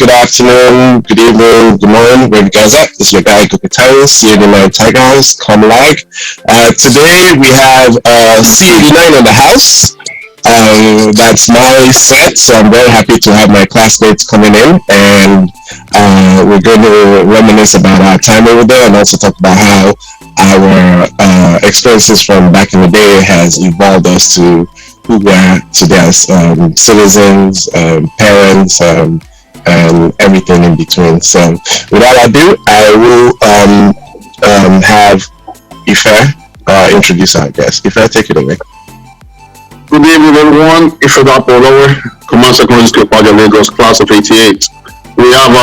good afternoon, good evening, good morning, where you guys at? This is your guy, Gokitaris, C89 Tigers, come lag. Today we have C89 in the house. That's my set, so I'm very happy to have my classmates coming in, and we're going to reminisce about our time over there and also talk about how our experiences from back in the day has evolved us to who we are today as citizens, parents, and everything in between. So without ado, I will have Ife introduce our guest. Ife, take it away. Good evening, everyone. Ife Dapolowe, Command Secondary School, Paja, Lagos, class of '88. We have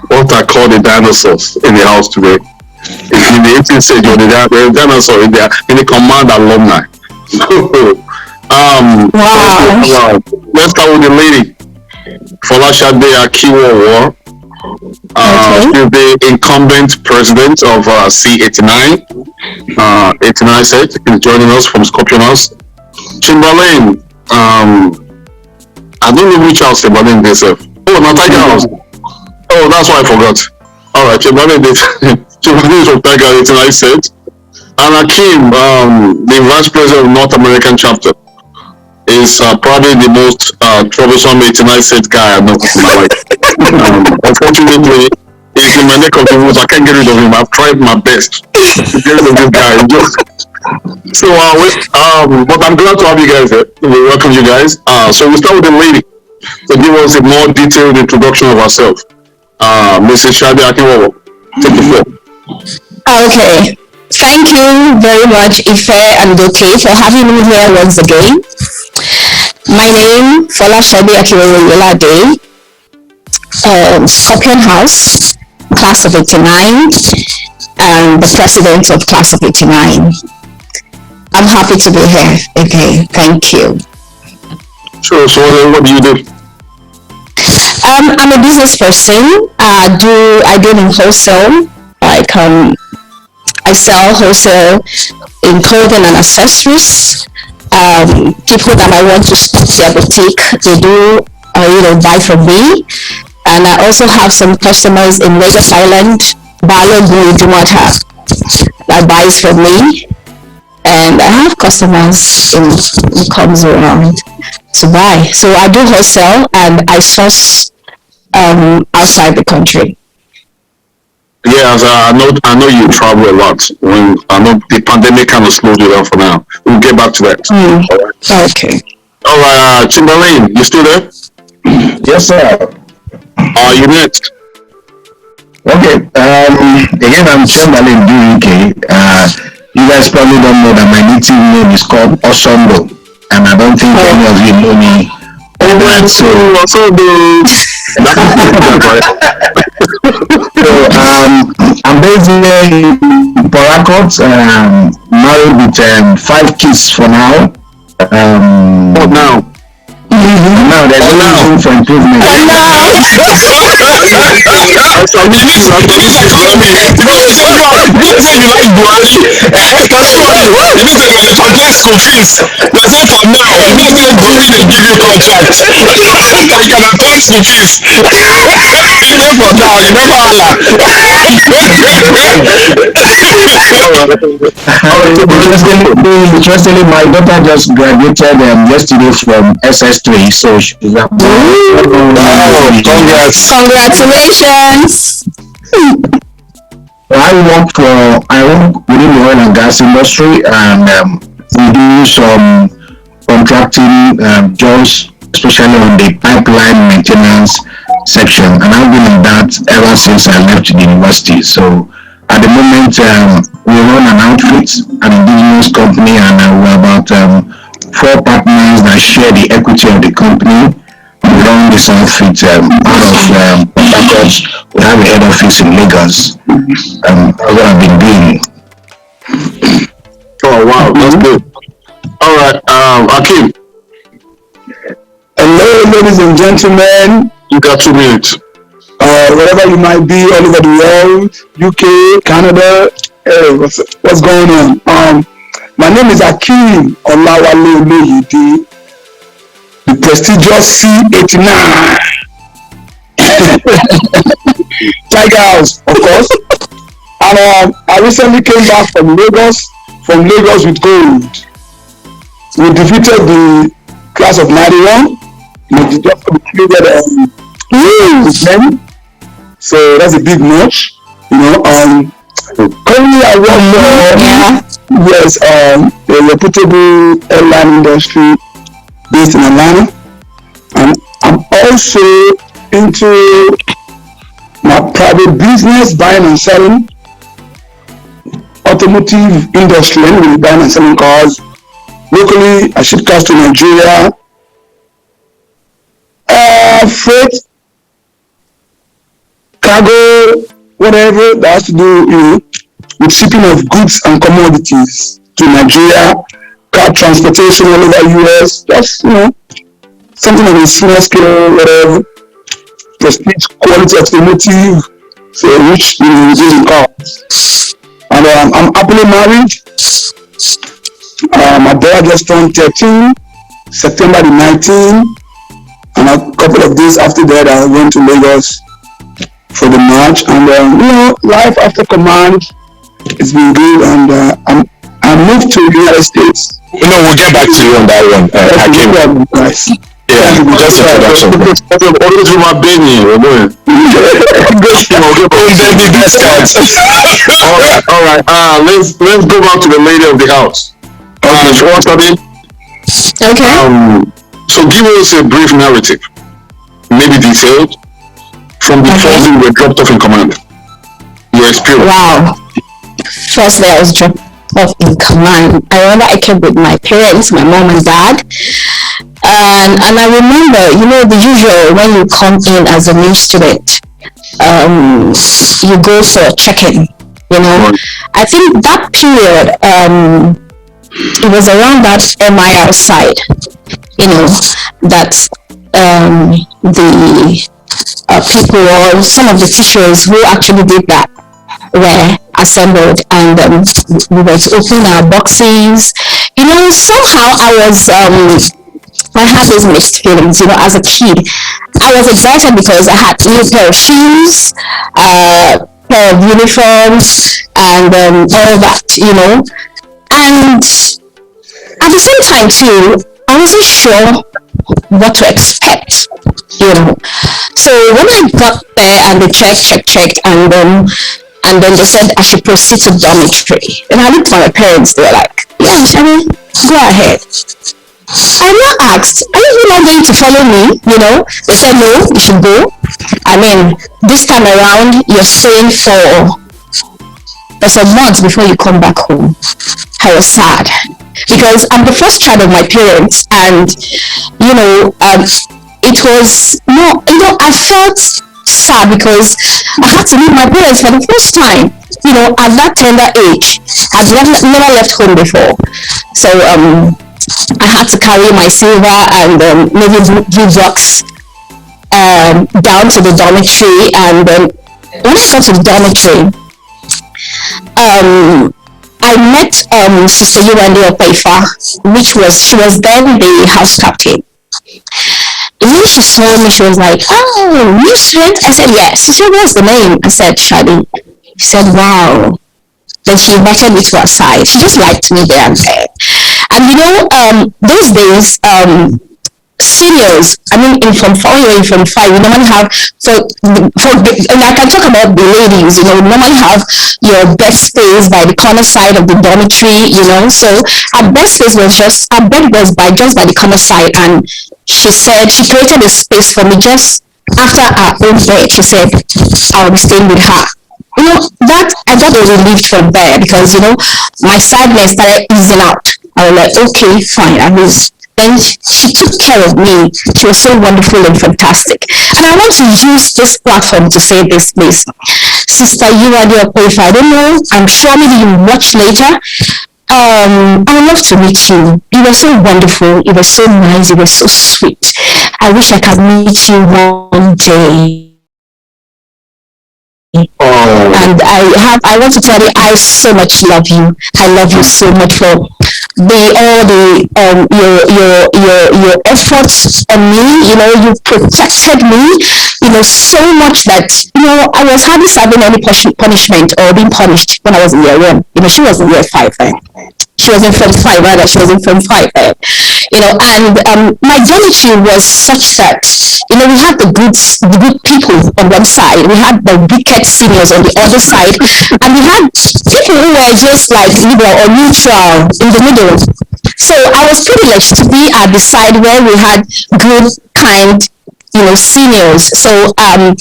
what I call the dinosaurs in the house today. In the 18th century, the dinosaur in the command alumni. Wow. Let's start with the lady. Folashade Akiwowo. She's the incumbent president of C89. 89 set is joining us from Scorpion House. Chamberlain. I don't know which house Chamberlain is. Oh, not Tiger House. Oh, that's why I forgot. Alright, Chamberlain is from Tiger 89 set. And Akim, the vice president of North American chapter, is probably the most troublesome 89 set guy I know in my life. Unfortunately, he's in my neck of the woods. I can't get rid of him. I've tried my best to get rid of this guy. So, but I'm glad to have you guys here. We welcome you guys. So we'll start with the lady to give us a more detailed introduction of herself. Mrs. Shade Akiwowo, take the floor. Okay. Thank you very much, Ife and Doke, for having me here once again. My name, Folashade Akiwowo Day, Scorpion House, class of '89, and the president of class of '89. I'm happy to be here. Okay, thank you. Sure. So, what do you do? I'm a business person. I deal in wholesale. I sell wholesale in clothing and accessories. People that I want to stock their boutique, they do, buy from me. And I also have some customers in Lagos Island, Balogun, Dumata, that buys from me. And I have customers who comes around to buy. So I do wholesale and I source outside the country. Yes, I know you travel a lot. I know the pandemic kind of slowed you down for now. We'll get back to that. All right. Okay. All right, Chamberlain, you still there? Yes, sir. You next. Okay. Again, I'm Chamberlain DUK. You guys probably don't know that my native name is called Osondo, and I don't think any of you know me. So I'm based in Port Harcourt, married with 5 kids for now. Now? Now there's no room for improvement. Interestingly, my daughter just graduated yesterday from SS3, so she's a Congratulations. I work within the oil and gas industry, and we do some contracting jobs, especially on the pipeline maintenance section, and I've been in that ever since I left the university. So at the moment, we run an outfit, an indigenous company, and we're about 4 partners that share the equity of the company. We run this outfit out of Port Harcourt. We have a head office in Lagos. That's what I've been doing. Oh wow, that's good. All right, Akim. Hello, ladies and gentlemen. You got 2 minutes. Wherever you might be, all over the world, UK, Canada. Hey, what's going on? My name is Akim Olawale Oluyide, the prestigious C89. Tiger House, of course. And I recently came back from Lagos with gold. We defeated the class of 91. We just completed with them. So that's a big match. Currently I work for a reputable airline industry based in Atlanta. And I'm also into my private business, buying and selling, automotive industry, anyway, buying and selling cars. Locally, I ship cars to Nigeria. Freight, cargo, whatever that has to do, with shipping of goods and commodities to Nigeria, car transportation all over US, just, something on a small scale, whatever, prestige, quality automotive, so which, using cars. And I'm happily married. My daughter just turned 13, September the 19th, and a couple of days after that, I went to Lagos for the march. And life after command, it's been good. And I moved to the United States. We'll get back to you on that one. Guys. Yeah, just introduction. Always with my baby. All right. Let's go back to the lady of the house. Okay. So give us a brief narrative, maybe detailed, from the first day you were dropped off in command. Your experience. Wow. First day I was dropped off in command. I remember I came with my parents, my mom and dad. And I remember, the usual, when you come in as a new student, you go for a check-in, I think that period, it was around that MIR side, that the people or some of the teachers who actually did that were assembled, and we were to open our boxes. Somehow I had those mixed feelings, as a kid. I was excited because I had new pair of shoes, pair of uniforms, and all that, And at the same time too, I wasn't sure what to expect, So when I got there and they checked, and then they said I should proceed to dormitory. And I looked at my parents, they were like, yeah, Shani, go ahead. I now asked, are you not going to follow me? They said, no, you should go. This time around, you're staying for some months before you come back home. I was sad because I'm the first child of my parents, and it was I felt sad because I had to leave my parents for the first time. At that tender age, I've never left home before, so I had to carry my silver and maybe blue box down to the dormitory. And then when I got to the dormitory, I met Sister Yuwande Opaifa, she was then the house captain. When she saw me, she was like, oh, new student? I said, yes. She said, what's the name? I said, Shadi. She said, wow. Then she invited me to her side. She just liked me there and there. And those days, seniors, in Form 4 or in Form 5, we normally have, and I can talk about the ladies, we normally have your bed space by the corner side of the dormitory, so our bed space was our bed was by the corner side, and she said she created a space for me just after our own bed. She said I'll be staying with her. That I got relieved from there because my sadness started easing out. I was like, okay, fine. Then she took care of me. She was so wonderful and fantastic. And I want to use this platform to say this, please. Sister Yuwande Opaifa, I don't know, I'm sure maybe you watch later. I would love to meet you. You were so wonderful. You were so nice. You were so sweet. I wish I could meet you one day. And I want to tell you, I so much love you. I love you so much for your efforts on me. You protected me. So much that I was hardly serving any punishment or being punished when I was in year 1. She was in year 5 then. She was in form 5 rather. She was in form 5 then. And my dormitory was such that we had the good people on one side, we had the wicked seniors on the other side, and we had people who were just like liberal or neutral in the middle. So I was privileged to be at the side where we had good, kind, seniors. So I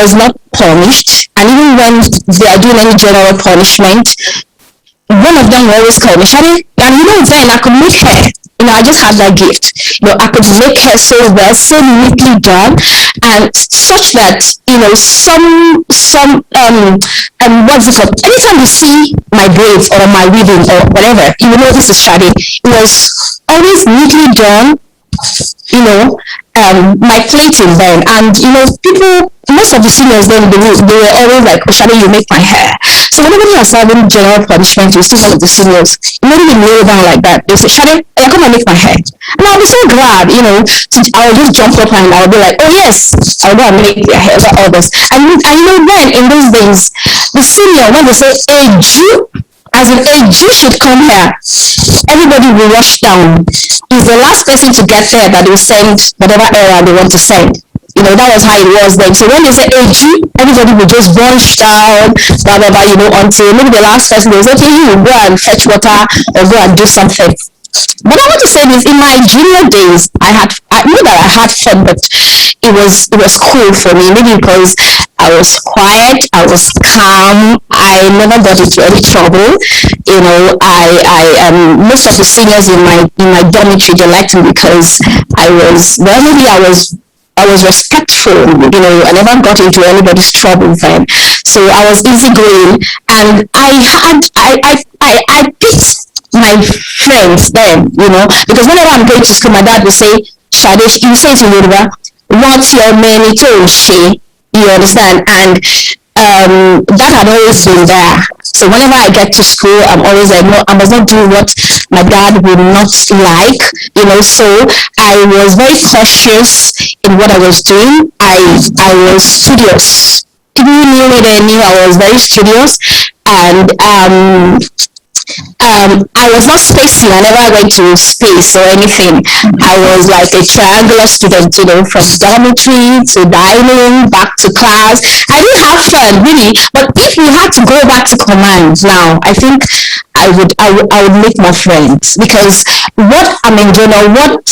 was not punished, and even when they are doing any general punishment, one of them will always call me Shadi, and then I could make her. I just had that gift. I could make her so well, so neatly done, and such that some what's it called? Anytime you see my braids or my weaving or whatever, this is Shadi. It was always neatly done. My plating then, and people, most of the seniors then, they were always like, oh, Shadi, you make my hair. So whenever you are serving general punishment, you see some of the seniors, not even kneel down like that. They say, Shadi, come and make my hair. And I'll be so glad, I'll just jump up and I'll be like, oh yes, I'll go and make their hair for others. And then in those days, the senior, when they say, a Jew, as in a Jew should come here, everybody will rush down. He's the last person to get there that will send whatever error they want to send. That was how it was then. So when they say a Jew, everybody will just rush down, blah, blah, blah, until maybe the last person goes, okay, you go and fetch water or go and do something. But I want to say this, in my junior days, I knew that I had fun, but it was cool for me, maybe because I was quiet, I was calm, I never got into any trouble. Most of the seniors in my dormitory, they liked me because I was respectful, I never got into anybody's trouble then. So I was easygoing, and I picked my friends then, because whenever I'm going to school, my dad will say, Shade, you say it in Yoruba, what's your many to you understand? And that had always been there. So whenever I get to school, I'm always like, no, I must not do what my dad would not like, so I was very cautious in what I was doing. I was studious. People who knew me, they knew I was very studious, and I was not spacey. I never went to space or anything. I was like a triangular student, from dormitory to dining, back to class. I didn't have fun, really. But if we had to go back to command now, I think I would make more friends, because what I'm enjoying, or what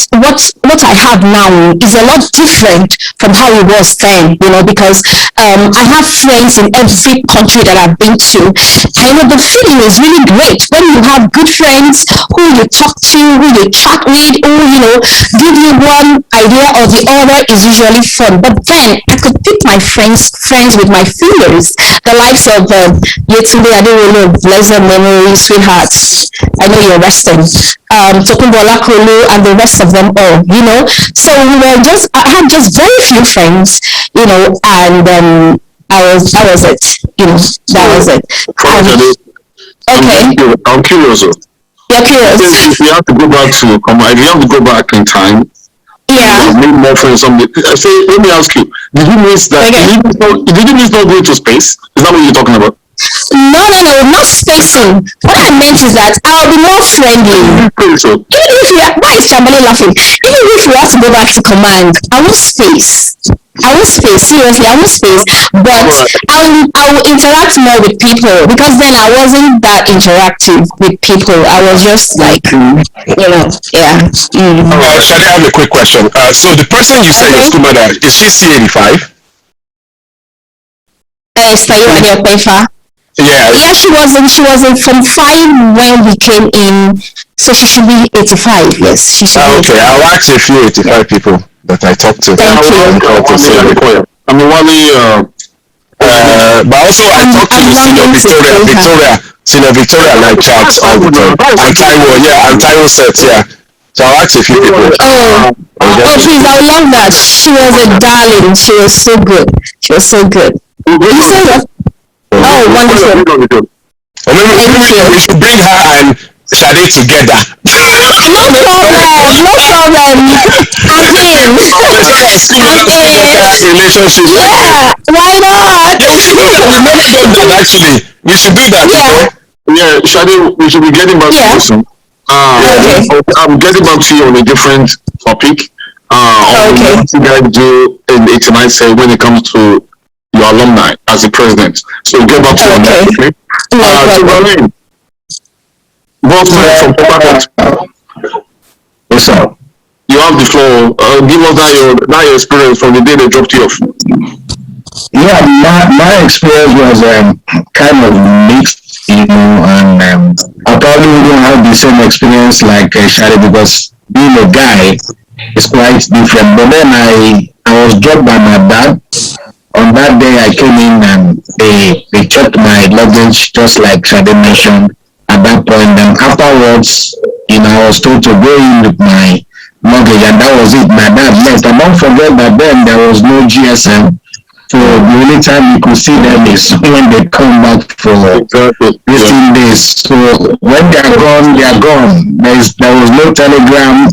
I have now is a lot different from how it was then, because I have friends in every country that I've been to. And the feeling is really great when you have good friends who you talk to, who you chat with, who give you one idea or the other is usually fun. But then I could pick my friends with my fingers, the likes of Yetunde Aderola, bless her memory, sweethearts. I know you're resting. Tokunbola Kolu and the rest of them all, So I had just very few friends, and that was it, that was it. Okay. I'm curious. You're curious. If you have to go back to if you have to go back in time, make more friends. Let me ask you: did you miss that? Okay. Did you miss not going to space? Is that what you're talking about? No, not spacing. What I meant is that I'll be more friendly. Even if why is Chambali laughing? Even if we have to go back to command, I won't space. Seriously, I won't space. But I will interact more with people, because then I wasn't that interactive with people. I was just like, yeah. Shadi, I have a quick question. So the person you said is Kumada, is she C85? Yeah, she wasn't from 5 when we came in, so she should be 85. Yes, she should be 85. Okay, I'll ask a few 85 people that I talked to. Thank you. But also I talked to Senior Victoria like chats all the time. And Taiwo sets, So I'll ask a few people. Please, I love that. She was a darling. She was so good. You say what? Oh, wonderful. Maybe we should bring her and Shade together. No problem, no problem. I'm in. That relationship. Yeah, why not? Yeah, we should do that. We've never done that actually. We should do that. Yeah. Yeah, Shadi, we should be getting back to Yeah. you soon. Okay. I'm getting back to you on a different topic. On Okay. what you guys do in 89 say when it comes to your alumni as a president. So we'll get back to you on that. Okay. Okay. No So problem. Berlin, Volkswagen from Port Harcourt, What's up? you have the floor. Give us that your experience from the day they dropped you off. Yeah, my experience was kind of mixed, and I probably wouldn't have the same experience like Shari because being a guy is quite different. But then I was dropped by my dad. On that day, I came in and they checked my luggage just like Shadi mentioned at that point. Then afterwards, I was told to go in with my luggage, and that was it. My dad left. And don't forget that then there was no GSM. So the only time you could see them is when they come back for Exactly. 15 days. So when they are gone, they are gone. There was no telegram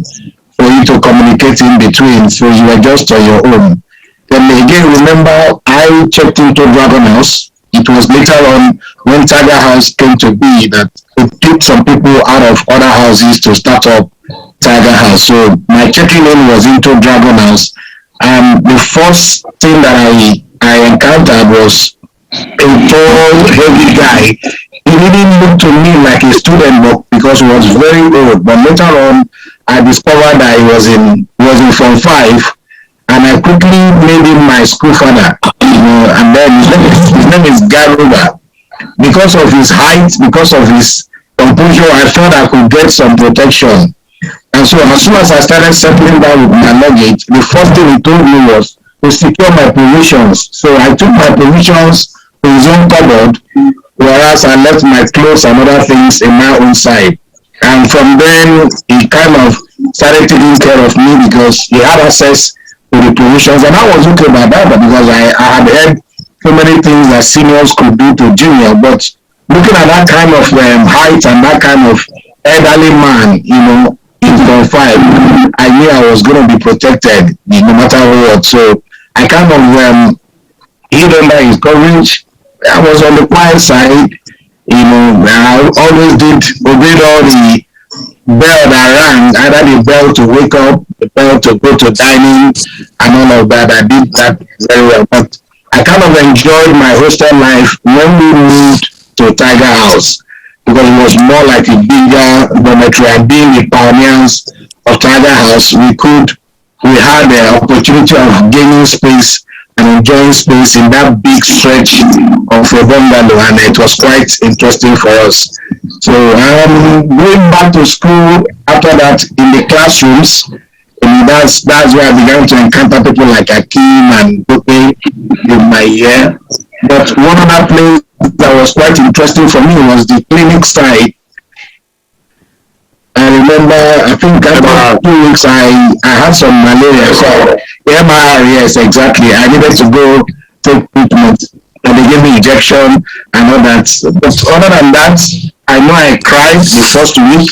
for you to communicate in between. So you were just on your own. Then again, remember, I checked into Dragon House. It was later on when Tiger House came to be that it picked some people out of other houses to start up Tiger House. So my checking in was into Dragon House. And the first thing that I encountered was a tall, heavy guy. He didn't look to me like a student, but because he was very old. But later on, I discovered that he was in Form 5, and I quickly made him my school father. And then his name is Garuba. Because of his height, because of his composure, I thought I could get some protection. And so as soon as I started settling down with my luggage, the first thing he told me was to secure my provisions. So I took my provisions to his own cupboard, whereas I left my clothes and other things in my own side. And from then, he kind of started taking care of me because he had access to the provisions. And I was okay about that because I had heard so many things that seniors could do to junior. But looking at that kind of height and that kind of elderly man, in Form 5, I knew I was going to be protected no matter what. So I kind of hid under his coverage. I was on the quiet side. I always did obeyed all the bell that rang, either the bell to wake up, the bell to go to dining, and all of that. I did that very well. But I kind of enjoyed my hostel life when we moved to Tiger House, because it was more like a bigger dormitory, and being the pioneers of Tiger House, we had the opportunity of gaining space and enjoying space in that big stretch of a bungalow, and it was quite interesting for us. So going back to school after that in the classrooms, and that's where I began to encounter people like Akim and Bope in my year. But one other place that was quite interesting for me was the clinic side. I remember, I think after 2 weeks, I had some malaria. So, MR, yes, exactly. I needed to go take treatment. And they gave me injection and all that. But other than that, I know I cried the first week.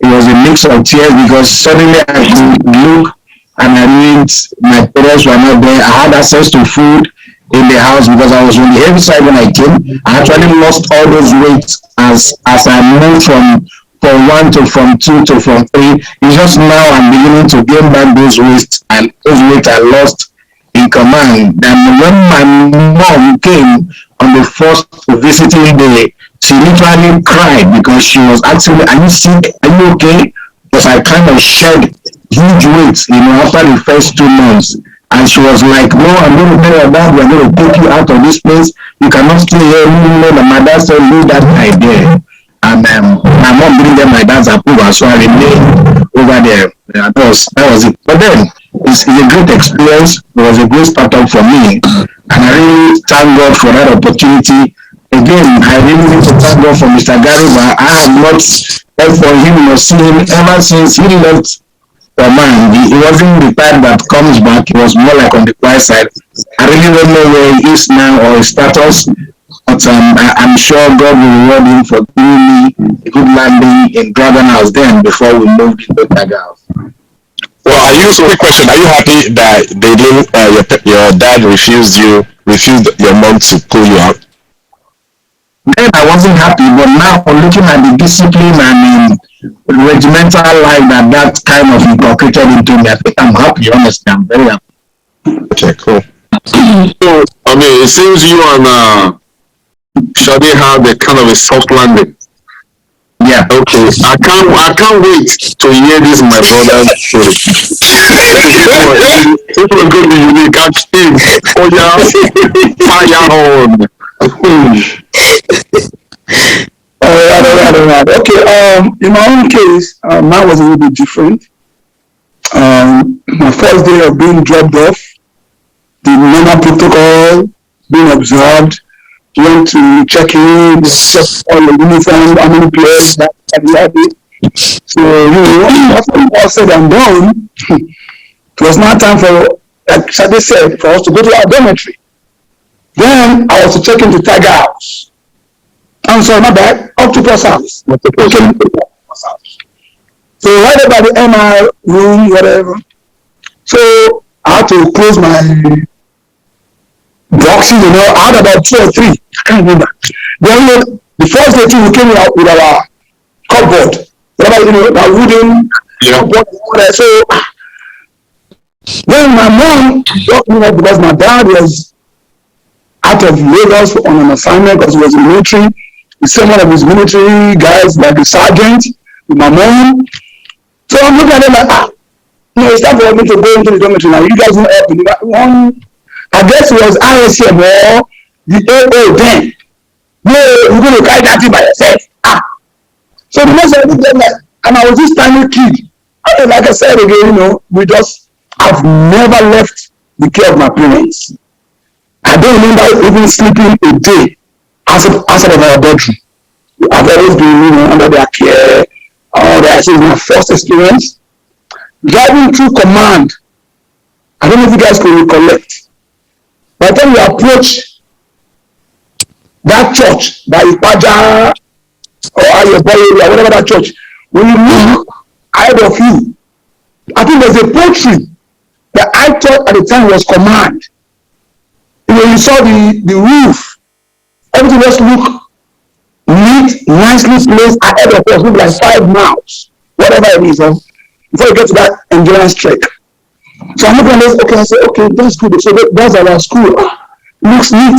It was a mix of tears because suddenly I could look and I mean, my parents were not there. I had access to food in the house because I was on the heavy side when I came. I actually lost all those weight as I moved from Form 1 to Form 2 to Form 3. It's just now I'm beginning to gain back those weight I lost in command. And when my mom came on the first visiting day, she literally cried because she was asking me, "Are you sick? Are you okay?" Because I kind of shed huge weight, after the first 2 months. And she was like, "No, I'm going to tell your dad, we're going to take you out of this place. You cannot stay here." And my dad said, "Leave that idea." And my mom didn't get my dad's approval, so I remained over there. That was it. But then, it's a great experience. It was a great startup for me. And I really thank God for that opportunity. Again, I really need to thank God for Mr. Garuba. I have not heard from him or seen him ever since he left the man. He wasn't the type that comes back. He was more like on the quiet side. I really don't know where he is now or his status. But but I'm sure God will reward him for giving me a good landing in Dragon House then before we moved into Tiger House. Well, quick question? Are you happy that they didn't? Your dad refused your mom to pull you out? Then I wasn't happy, but now looking at the discipline and regimental life that kind of inculcated into me, I think I'm happy. Honestly, I'm very happy. Okay, cool. So, I mean, it seems you and Shadi had a kind of a soft landing. Yeah. Okay. I can't wait to hear this my brother's story. This was going to be unique. Oh yeah, fire on. All right. Okay. In my own case, mine was a little bit different. My first day of being dropped off, the normal protocol, being observed, went to check in, check all the uniform, how many players that had. So, after all said and done, it was now time for, like Shade said, for us to go to our dormitory. Then I was to check into Tiger House. I'm sorry, my bad, Octopus House. So right about the MR room, whatever. So I had to close my boxes, I had about 2 or 3. I can't remember. Then the first day we came out with our cupboard. That wooden cupboard. So when my mom brought me up because my dad was out of Lagos on an assignment because he was in the military. He sent one of his military guys, like the sergeant, with my mom. So I'm looking at them like, it's time for me to go into the dormitory now. You guys won't help me. I guess it was ISM or the AA then. No, you're going to carry that thing by yourself. So the next time I looked at them, and I was this tiny kid. Like I said again, I've never left the care of my parents. I don't remember even sleeping a day outside of our bedroom. I've always been, under their care. That is my first experience. Driving through command. I don't know if you guys can recollect. By the time you approach that church, that Ipaja or Ayeboye or whatever that church, when you look ahead of you, I think there's a poultry that I thought at the time was command. When you saw the roof, everything just looked neat, nicely placed ahead of us, look like 5 miles, whatever it is, before you get to that endurance trek. So I'm looking at this, I said, okay, that's good. So that's our school. Looks neat,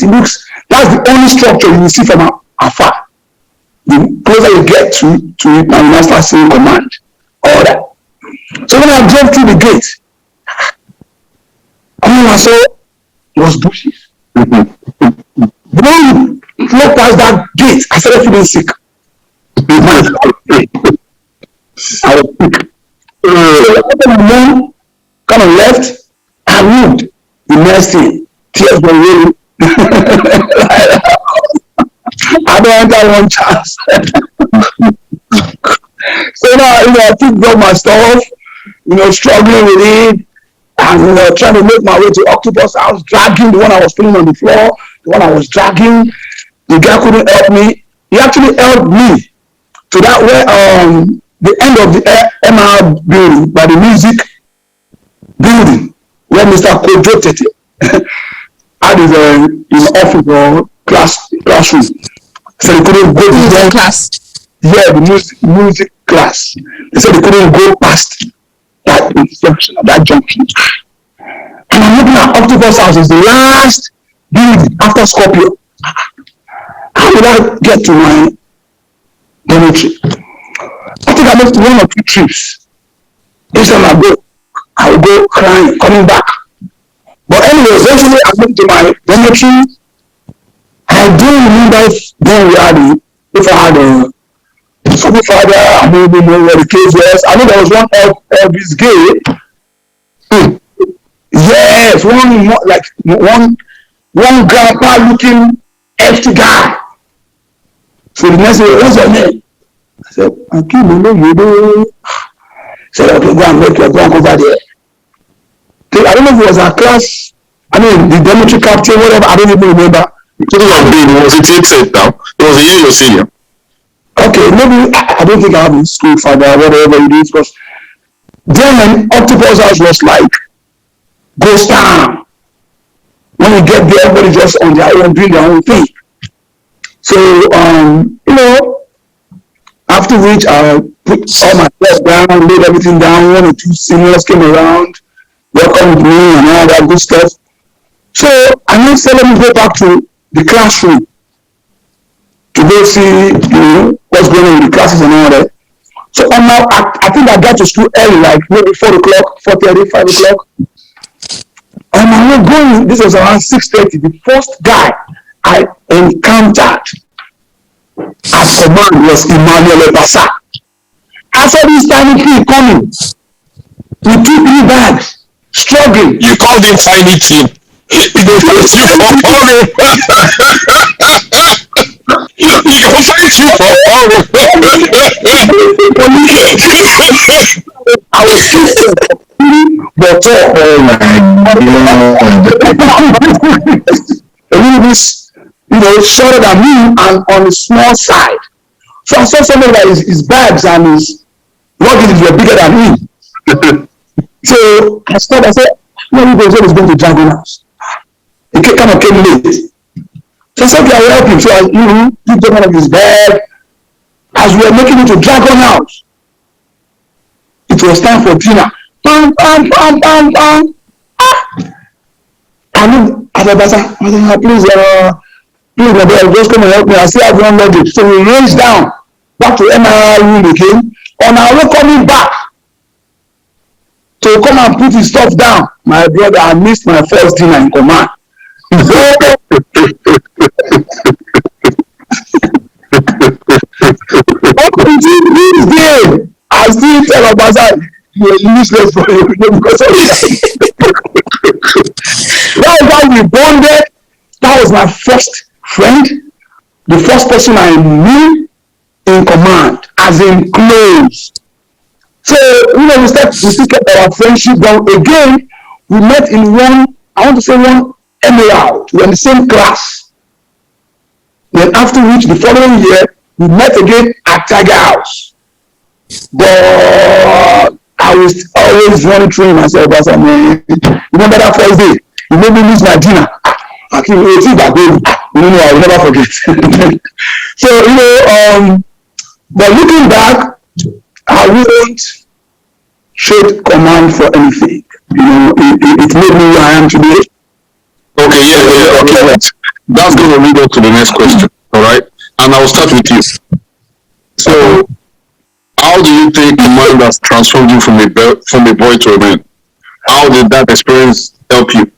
that's the only structure you will see from afar. The closer you get to it, now you might start seeing command. All that. So when I drove through the gate, all I saw was bushes. When you walk past that gate, I started feeling sick. I was sick. So after my mom kind of left, I moved. The next thing, tears were rolling. I don't enter one chance. So now, I picked up my stuff, struggling with it, and trying to make my way to Octopus House, dragging the one I was putting on the floor, the one I was dragging. The guy couldn't help me. He actually helped me to that where the end of the MR building, by the music building, where Mr. Kojo Tete had his office or classroom. So they couldn't go to the class. Yeah, the music class. They said they couldn't go past that junction. And I'm looking at Octopus House is the last building after Scorpio. How did I get to my dormitory? I think I made 1 or 2 trips. Each time I will go crying, coming back. But anyway, eventually I went to my dormitory. I don't remember if I had a something father, I don't even know where the case was. I know there was one Elvis Gay. Yes, one grandpa looking hefty guy. So the next day, what's your name? I said, Akim, He said, okay, go and make your go over there. I don't know if it was our class, the dormitory captain, whatever, I don't even remember. It was big. Was it 8 now? It was a year your senior. Okay, maybe I don't think I have a school father, whatever it is, because then Octopus House was like ghost town. When you get there, everybody just on their own, doing their own thing. So, after which I put all my stuff down, laid everything down. 1 or 2 seniors came around, welcomed me and all that good stuff. So I now said, let me go back to the classroom to go see, what's going on in the classes and all that. So I think I got to school early, like maybe 4 o'clock, 4:30, 5 o'clock. And I was going, this was around 6:30. The first guy I encountered at command was Emmanuel Basa. I saw this tiny kid coming with 2 3 bags, struggling. You called him tiny kid. He go fight you for honor. He go fight you for honor. I was scared, but Oh my God. a little bit, shorter than me and on the small side. So I saw somebody that his bags and his luggage were bigger than me. So I stopped. I said, "No, he was going to Dragon House." He kind of came late. So I said, "Okay, I will help him." So I picked up one of his bag. As we were making it to Dragon House, it was time for dinner. Bam, bam, bam, bam, bam. I looked at the basa. I said, "Please, my brother, just come and help me. I still have one luggage." So we raced down back to MRI room again. On our way coming back to come and put his stuff down, my brother, I missed my first dinner in command. Up until this day, I still tell Obasa, you're useless for you because of that was how we bonded. That was my first friend, the first person I knew in command, as in close. So, we still kept our friendship down. Again, we met in one emerald. We were in the same class. Then after which, the following year, we met again at Tiger House. But I was always monitoring myself as a man. Remember that first day? You made me miss my dinner. I keep waiting that day. I will never forget. So, but looking back, I wouldn't trade command for anything. It made me who I am today. Okay, yeah. Okay, that's going to lead up to the next question. All right, and I'll start with you. So, how do you think command has transformed you from a boy to a man? How did that experience help you?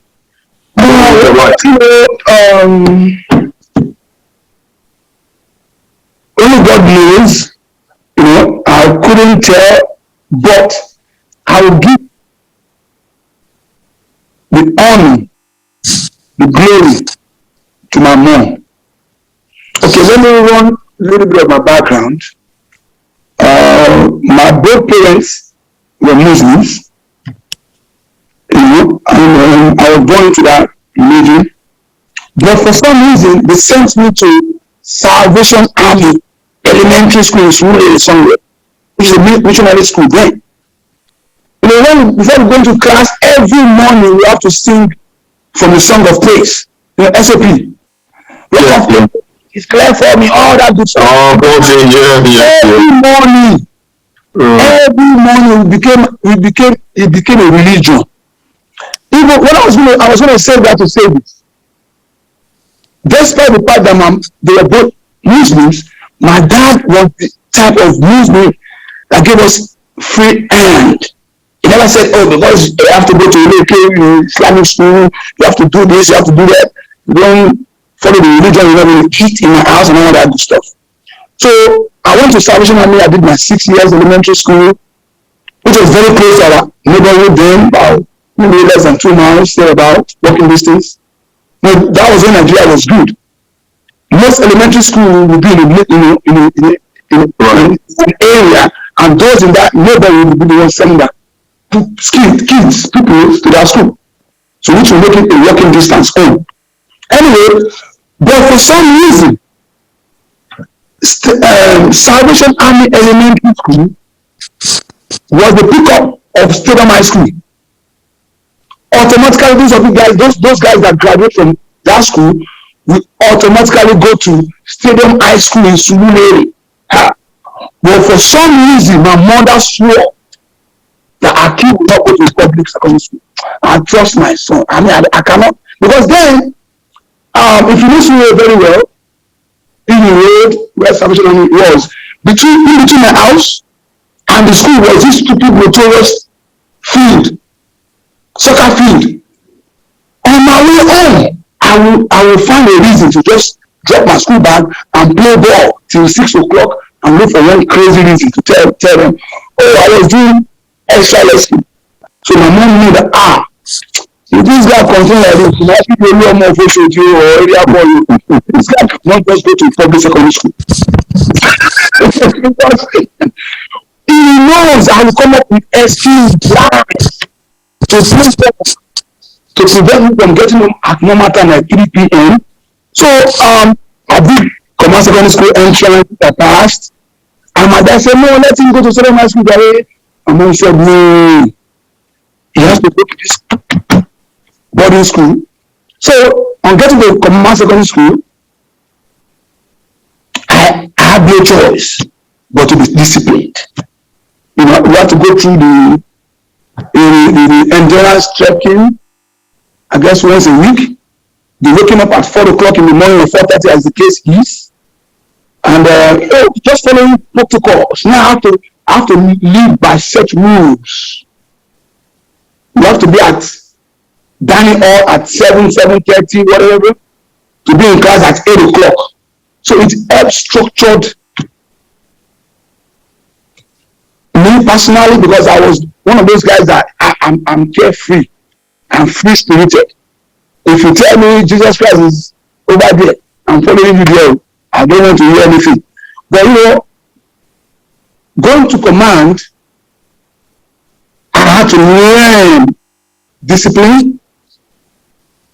Only God knows. I couldn't tell, but I will give the honor, the glory to my mom. Okay, let me run a little bit of my background. My both parents were Muslims. And I was born into that religion. But for some reason, they sent me to Salvation Army Elementary School in Surulere somewhere, which is a missionary school then. Before we go into class, every morning we have to sing from the song of praise, SOP. It's clear for me, all that good stuff. Every morning it became a religion. Even when I was going to say that to say this. Despite the fact that they were both Muslims, my dad was the type of Muslim that gave us free hand. He never said, "Oh, because you have to go to a Islamic school, you have to do this, you have to do that. You don't follow the religion, you don't eat in my house," and all that good stuff. So I went to Salvation Army. I did my 6 years elementary school, which was very close to our neighborhood then, about maybe less than 2 miles, say about walking distance. Now, that was when Nigeria was good. Most elementary school would be in an area, and those in that neighborhood would be the ones sending that people to that school. So which will make it a walking distance home. Anyway, But for some reason, Salvation Army Elementary School was the pickup of Stadium High School. Automatically, those guys that graduate from that school will automatically go to Stadium High School in Surulere. But for some reason, my mother swore that our kid will not go to public secondary school. I trust my son. I mean, I cannot, because then, if you listen to it very well, in the road where Salvation Army was, between my house and the school was this stupid notorious field, soccer field. On my way home, I will find a reason to just drop my school bag and play ball till 6 o'clock and look for one crazy reason to tell them, oh, I was doing extra lesson. So my mom knew that, if this guy continue like this, he might be a little more social to you or area boy. This guy not just go to public secondary school. Because he knows I will come up with excuse to prevent me from getting home at normal time at 3 p.m. So I did command secondary school entrance, I passed. And my dad said, no, let him go to secondary school. And mom said, no, he has to go to this boarding school. So on getting to command secondary school, I had no choice but to be disciplined. You know, we have to go through the endurance trekking, I guess once a week. The waking up at 4 o'clock in the morning or 4:30 as the case is. And just following protocols. Now I have to live by set rules. You have to be at dining hall at 7:30, whatever, to be in class at 8 o'clock. So it helps structured me personally, because I was one of those guys that I'm carefree. I'm free spirited. If you tell me Jesus Christ is over there, I'm following you there. I don't want to hear anything. But you know, going to command, I had to learn discipline.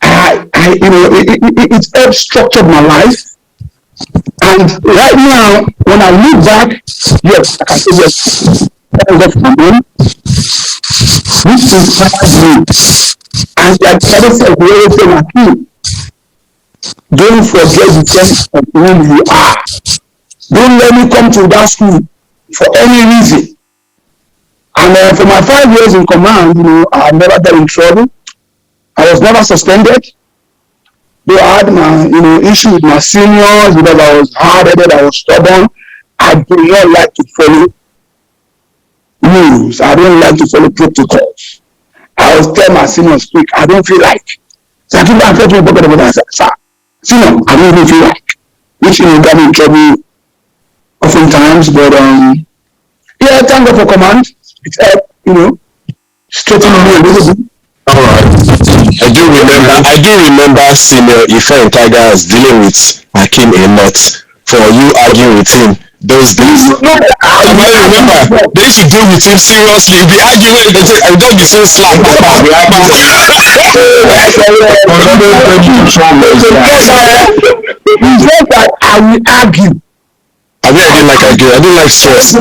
It helped structure my life. And right now, when I look back, yes, I can say yes, thank God for me, which inspires me. And like Father said, don't forget the sense of who you are. Don't let me come to that school for any reason. And for my 5 years in command, I never got in trouble. I was never suspended. Though I had my issue with my seniors because I was hard-headed, I was stubborn. I do not like to follow rules. I don't like to follow protocols. I always tell my seniors quick, I don't feel like. So I keep on talking about it, I said, sir, senior, I don't even feel like. Which got me in trouble oftentimes, but yeah, thank God for command. It's straighten me a little bit. All right. I do remember Senior Ife Tiger was dealing with Hakim a lot for you arguing with him those days. I remember they should deal with him seriously. If they argue, they say, I don't be so slack. It's just that I will argue. I didn't like argue. I didn't like stress.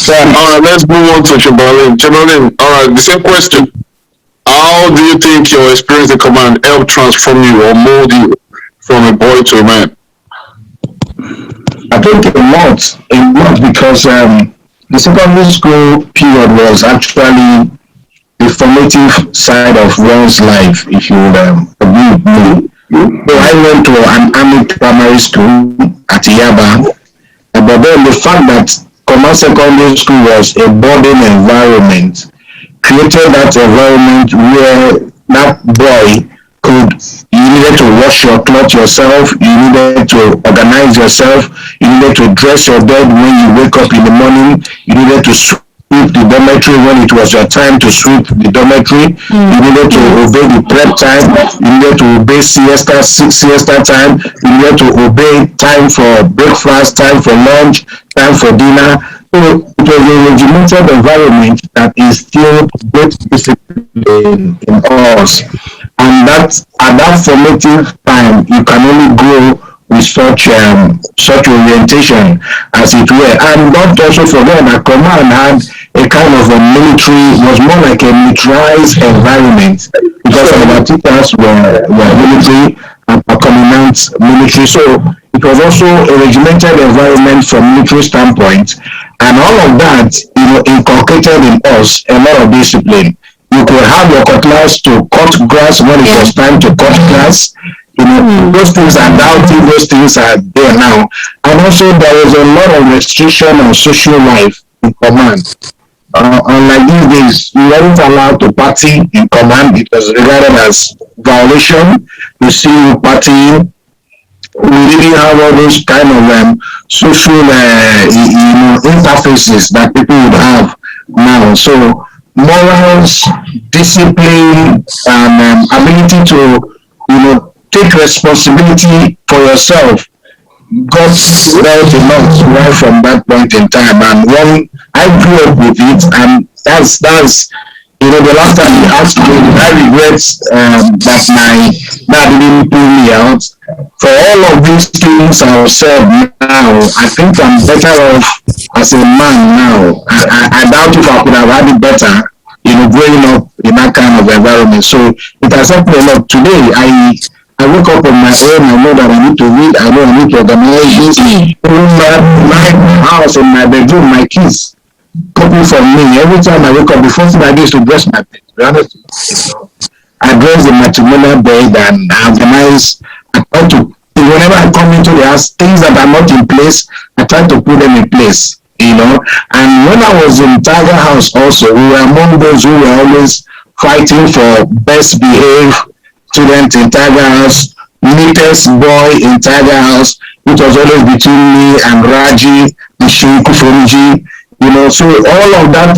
Alright, let's move on to Chamberlain. Chamberlain, alright, the same question. How do you think your experience in command helped transform you or mold you from a boy to a man? I think a lot because the secondary school period was actually the formative side of one's life, if you would agree with me. So I went to an army primary school at Yaba, but then the fact that command secondary school was a boarding environment created that environment where that boy you needed to wash your clothes yourself, you needed to organize yourself, you needed to dress your bed when you wake up in the morning, you needed to sweep the dormitory when it was your time to sweep the dormitory, you needed to obey the prep time, you needed to obey siesta time, you needed to obey time for breakfast, time for lunch, time for dinner. So it was a regimented environment that instilled great discipline in us. And that at that formative time, you can only grow with such orientation, as it were. And don't also forget that command had a kind of a military, was more like a militarized environment because our teachers were military and our commandants military. So it was also a regimented environment from military standpoint, and all of that, inculcated in us a lot of discipline. You could have your cutlass to cut grass when it was time to cut grass. Those things are doubting, those things are there now. And also there was a lot of restriction on social life in command. Unlike these days, you weren't allowed to party in command. It was regarded as violation. You see you partying. We didn't have all those kind of social interfaces that people would have now. So morals, discipline, and ability to take responsibility for yourself got well enough right from that point in time. And when I grew up with it, and that's the last time you asked me, I regret that my dad didn't pull me out. For all of these things I've said now, I think I'm better off as a man now. I doubt if I could have had it better, growing up in that kind of environment. So it has helped me a lot. Today, I wake up on my own. I know that I need to read. I know I need to organize this. My house and my bedroom, my kids copy from me. Every time I wake up, the first thing I do is to dress my bed. To be honest, I dress the matrimonial bed and I organize. I try to, whenever I come into the house, things that are not in place, I try to put them in place. And when I was in Tiger House also, we were among those who were always fighting for best behaved student in Tiger House, neatest boy in Tiger House, which was always between me and Raji, the Shinku Furiji, so all of that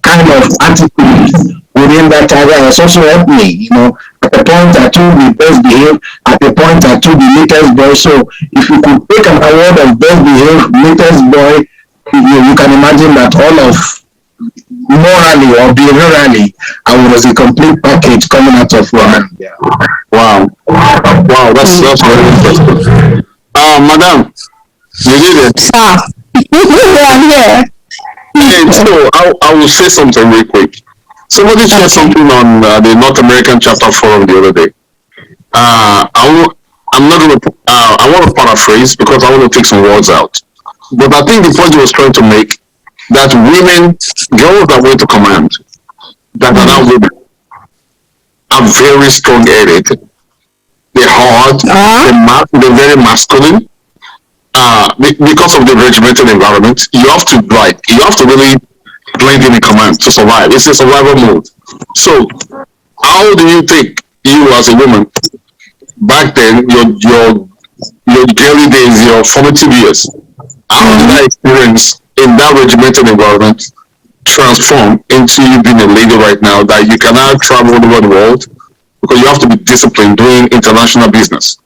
kind of attitude within that Tiger House also helped me, at the point I took the best behaved, at the point I took the neatest boy. So if you could take an award of best behaved, neatest boy, you can imagine that all of morally or behaviorally, I was a complete package coming out of one. Yeah. Wow, that's very interesting. Madam, you did it. Sir, I'm here. And so I will say something real quick. Somebody said something on the North American Chapter Forum the other day. I'm not going to. I want to paraphrase because I want to take some words out. But I think the point he was trying to make, that women, girls that went to command, that are now women, are very strong-headed. They're hard. They're very masculine. Because of the regimental environment, you have to really blend in command to survive. It's a survival mode. So, how do you think you as a woman back then, your early days, your formative years, how did that experience in that regimental environment transform into you being a lady right now that you can now travel all over the world because you have to be disciplined doing international business?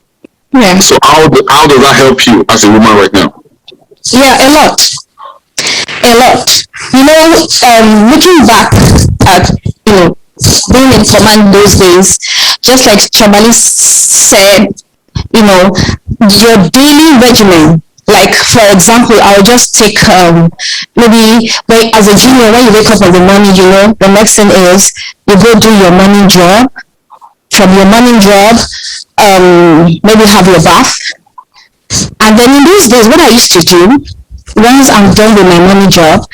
Yeah. So how does that help you as a woman right now? Yeah, a lot. Looking back at being in command those days, just like Chobali said, your daily regimen. Like, for example, I'll just take maybe as a junior, when you wake up in the morning, the next thing is you go do your morning job. From your morning job, maybe have your bath. And then in those days, what I used to do, once I'm done with my morning job,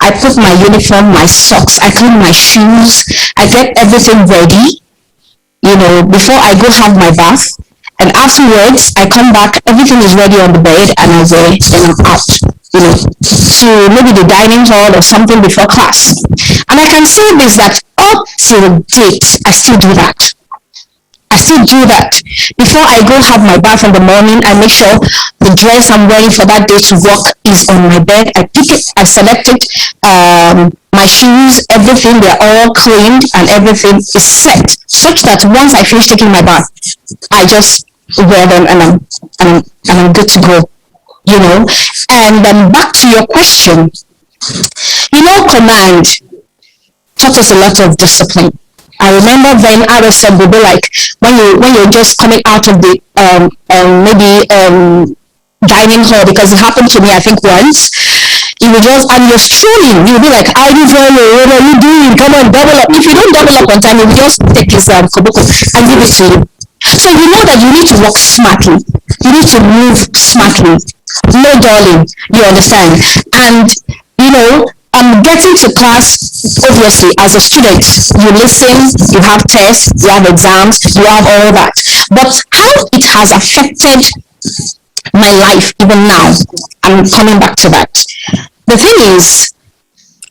I put my uniform, my socks, I clean my shoes, I get everything ready, before I go have my bath. And afterwards, I come back, everything is ready on the bed, and I wear, then I'm out, to maybe the dining hall or something before class. And I can say this, that up till date, I still do that. Before I go have my bath in the morning, I make sure the dress I'm wearing for that day to work is on my bed. I pick it, I select it, my shoes, everything, they're all cleaned and everything is set, such that once I finish taking my bath, I just wear them and I'm good to go. you know. And back to your question, command taught us a lot of discipline. I remember then RSM would be like when you're just coming out of the maybe dining hall, because it happened to me I think once. You would just, and you're strolling, you'll be like, I do for you, what are you doing? Come on, double up. If you don't double up on time, you will just take his koboko and give it to you. So you know that you need to walk smartly. You need to move smartly. No darling, you understand? And getting to class, obviously, as a student, you listen, you have tests, you have exams, you have all that. But how it has affected my life even now, I'm coming back to that. The thing is,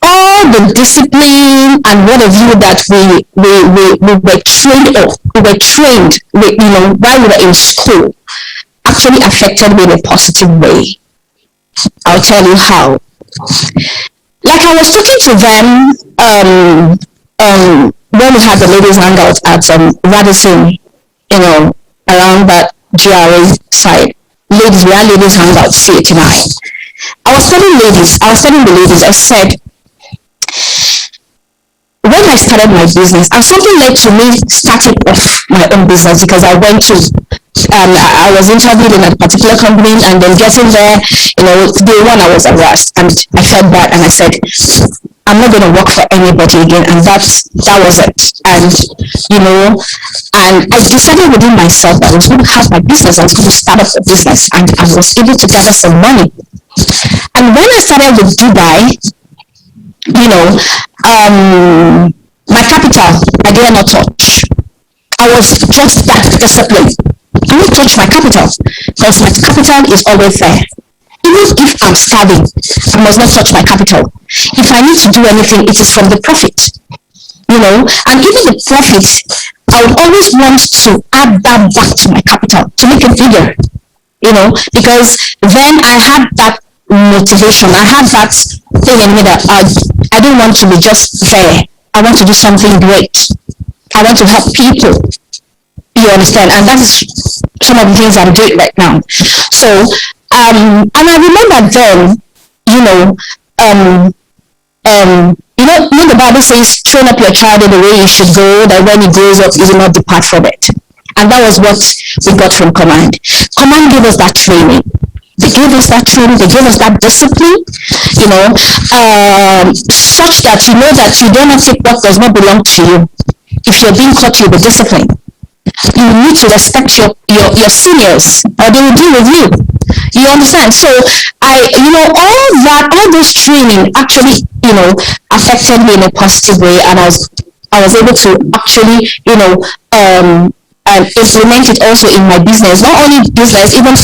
all the discipline and what have you that we were trained of, while we were in school, actually affected me in a positive way. I'll tell you how. Like I was talking to them when we had the ladies hangout at Radisson, around that GRA side. Ladies, we had ladies hangout, CA9. I was telling the ladies, I said, when I started my business, and something led to me starting off my own business, because I was interviewed in a particular company, and then getting there, day one I was harassed, and I felt bad, and I said, I'm not going to work for anybody again, and that was it. And and I decided within myself that I was going to have my business. I was going to start up a business, and I was able to gather some money. And when I started with Dubai, my capital I did not touch. I was just that disciplined. I won't touch my capital, because my capital is always there. Even if I'm starving, I must not touch my capital. If I need to do anything, it is from the profit. And even the profit, I would always want to add that back to my capital to make it bigger. Because then I had that motivation. I had that thing in me that I don't want to be just there. I want to do something great. I want to help people. You understand? And that is some of the things I'm doing right now. So, and I remember then, when the Bible says, train up your child in the way you should go, that when he grows up, he will not depart from it. And that was what we got from Command. Command gave us that training. They gave us that training, they gave us that discipline, such that you know that you don't take what does not belong to you. If you're being caught, you'll be disciplined. You need to respect your seniors, or they will deal with you. You understand? So all those training actually, affected me in a positive way, and I was able to actually, implement it also in my business. Not only business, even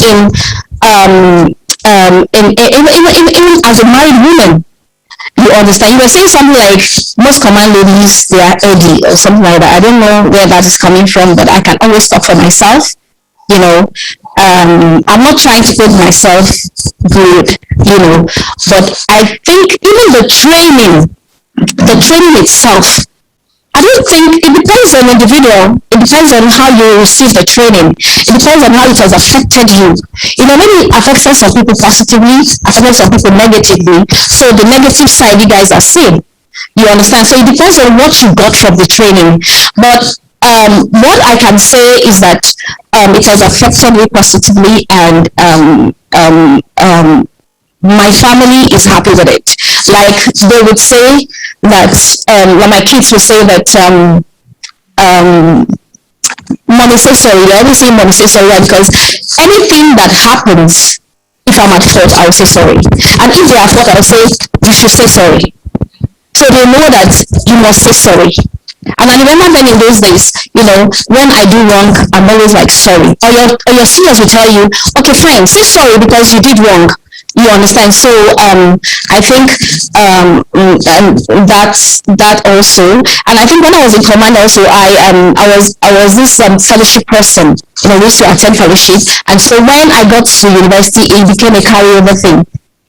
even as a married woman. You understand? You were saying something like most command ladies, they are early or something like that. I don't know where that is coming from, but I can always talk for myself. I'm not trying to put myself good, but I think even the training itself, I don't think, it depends on the individual. It depends on how you receive the training. It depends on how it has affected you. Maybe it affects some people positively, affects some people negatively. So the negative side you guys are seeing. You understand? So it depends on what you got from the training. But what I can say is that it has affected me positively, and my family is happy with it. Like they would say that, my kids will say that, mommy say sorry. They always say mommy say sorry, because anything that happens, if I'm at fault, I'll say sorry. And if they are at fault, I'll say, you should say sorry. So they know that you must say sorry. And I remember then in those days, when I do wrong, I'm always like sorry. Or your seniors will tell you, okay, fine, say sorry because you did wrong. You understand? So I think that's that also. And I think when I was in command also, I was this fellowship person. We used to attend fellowship, and so when I got to university, it became a carryover thing.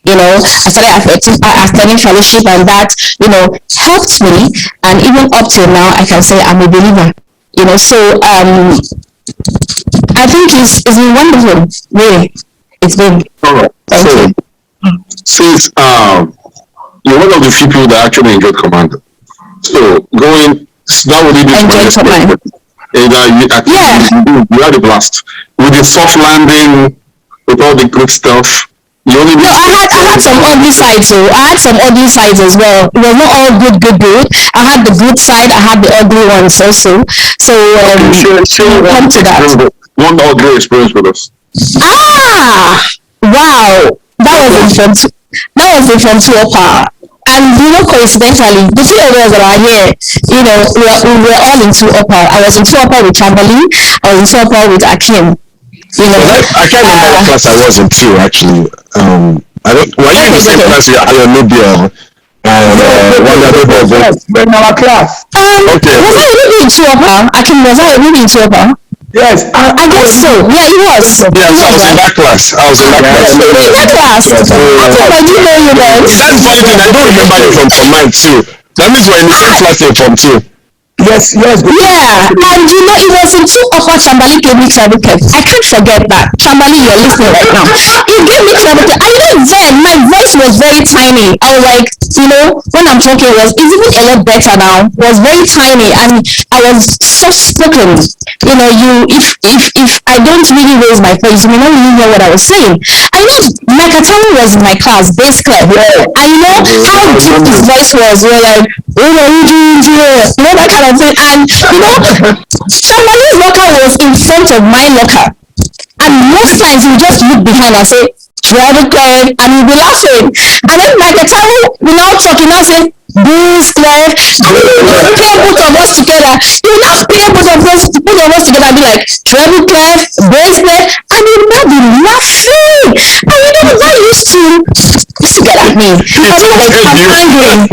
I started attending fellowship, and that helped me. And even up till now, I can say I'm a believer. So I think it's been wonderful, really. It's been. All right. Thank So, you. since you're one of the few people that actually enjoyed Commando, so going that would be Enjoyed Commando. You had a blast with the soft landing, with all the good stuff. You only No, I had some ugly sides too. I had some ugly sides as well. It was not all good. I had the good side. I had the ugly ones also. So we'll come to that. One ugly experience with us. Wow, that was in from Tuopa. And coincidentally, the three of us that are here, we were all in Tuopa. I was in Tuopa with Chambali. I was in Tuopa with Akim. I can't remember what class I was in too. Actually, I don't. Were you in the same class with Ayonubia and one other boy? In our class. Okay. Was I really in Tuopa? Akim, was I really in Tuopa? Yes. I guess so. Yeah, he was. Yes, I was in that class. I was in that class. In that class? I do know you guys. That's the funny thing. I don't remember you from command too. That means we're in the same class in Form 2. Yes. Yeah, and it was in Tuopa Chambali gave me travel care. I can't forget that. Chambali, you're listening right now. He gave me travel care. And then my voice was very tiny. I was like, when I'm talking, it's even a lot better now. It was very tiny, and I was soft spoken. If I don't really raise my voice, you may not really hear what I was saying. Nakatani was in my class, basically. And how deep his voice was. We were like, what are you doing here? That kind of thing. And somebody's locker was in front of my locker. And most times he would just look behind and say, travel clear, and he'll be laughing. And then Nakatani will now talk, and now say, this clear, pair both of us together. He will now pair both of us together and be like, travel clear, bracelet, and he will now be laughing. And that used to get at me. I'm angry.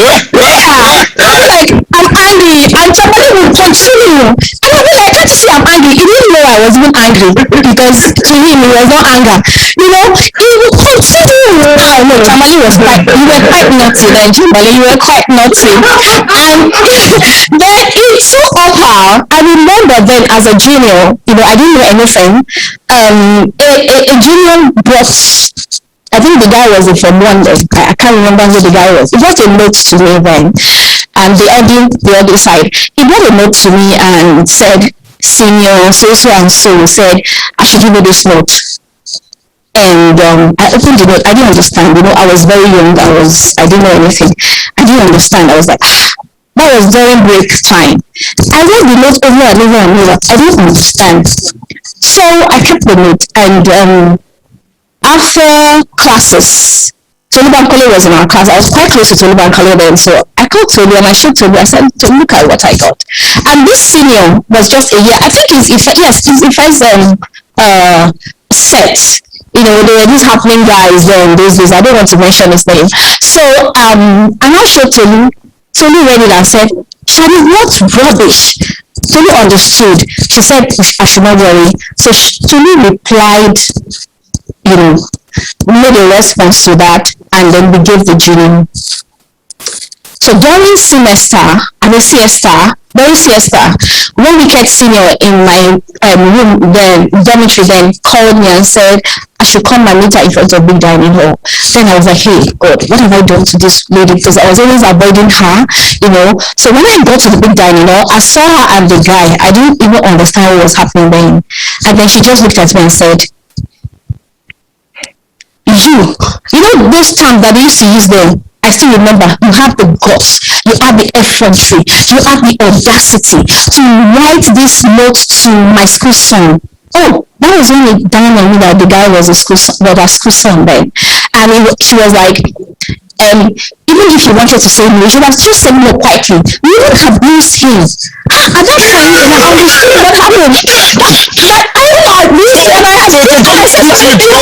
I'm angry. And somebody will continue. And I'll be like, can't you see I'm angry? He didn't know I was even angry, because to him it was not anger. He will continue. No, Chamali was quite, you were quite naughty then, Chamali, you were quite naughty. And then in Tuopa, I remember then as a junior, I didn't know anything. A junior brought, I think the guy was from one day. I can't remember who the guy was. He brought a note to me then, and the other side. He brought a note to me and said, senior so and so said I should give you this note. And I opened the note. I didn't understand. I was very young. I didn't know anything. I didn't understand. I was like, that was during break time. I read the note over and over and over. I didn't understand. So I kept the note, and after classes, Tolu Bankole was in our class. I was quite close to Tolu Bankole then, so I called Tolu and I showed Tolu. I said, Tolu, look at what I got. And this senior was just a year. I think his first set. There were these happening guys then those days. I don't want to mention his name. So I now showed Tolu. Tolu read it and said, Shadi, what rubbish. Tolu understood. She said, I should not worry. So Tolu replied, made a response to that, and then we gave the junior. So during siesta, one wicked senior in my room, the dormitory, then called me and said I should come and meet her in front of big dining hall. Then I was like, hey God, what have I done to this lady? Because I was always avoiding her, So when I got to the big dining hall, I saw her and the guy. I didn't even understand what was happening then. And then she just looked at me and said, those terms that they used to use then, I still remember. You have the guts, you have the effrontery, you have the audacity to write this note to my school son. Oh, that was when it dawned on me that the guy was our school son then. And she was like, even if you wanted to say no, you should have just said no quietly. You would have abused him. At that point, I understood what happened. But I was abused and I had to go. I said something.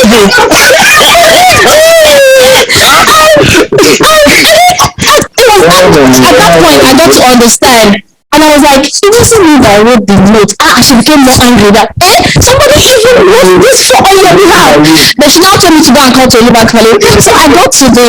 At that point, I got to understand. And I was like, it wasn't me that wrote the note. She became more angry that, somebody even wrote this for on your behalf. But she now told me to go and call Tolu Bankole. So I got to the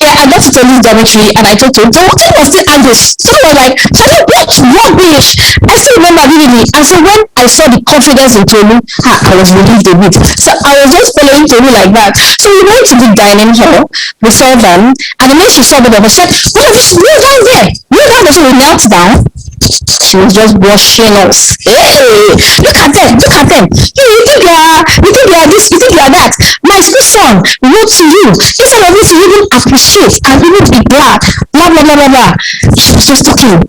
yeah, I got to tell this dormitory and I told him, the water was still angry. Someone was like, Shadi, what rubbish? I still remember vividly. And so when I saw the confidence in Tolu, I was relieved a bit. So I was just following Tolu like that. So we went to the dining hall, we saw them, and the minute she saw both of us, she said, what is this? Kneel down there. Kneel down there. So we knelt down. She was just brushing us. Hey, look at them, look at them. You think you are this, you think you are that. My son wrote to you. Instead of it, you even appreciate and even be glad. Blah blah blah blah blah. She was just talking.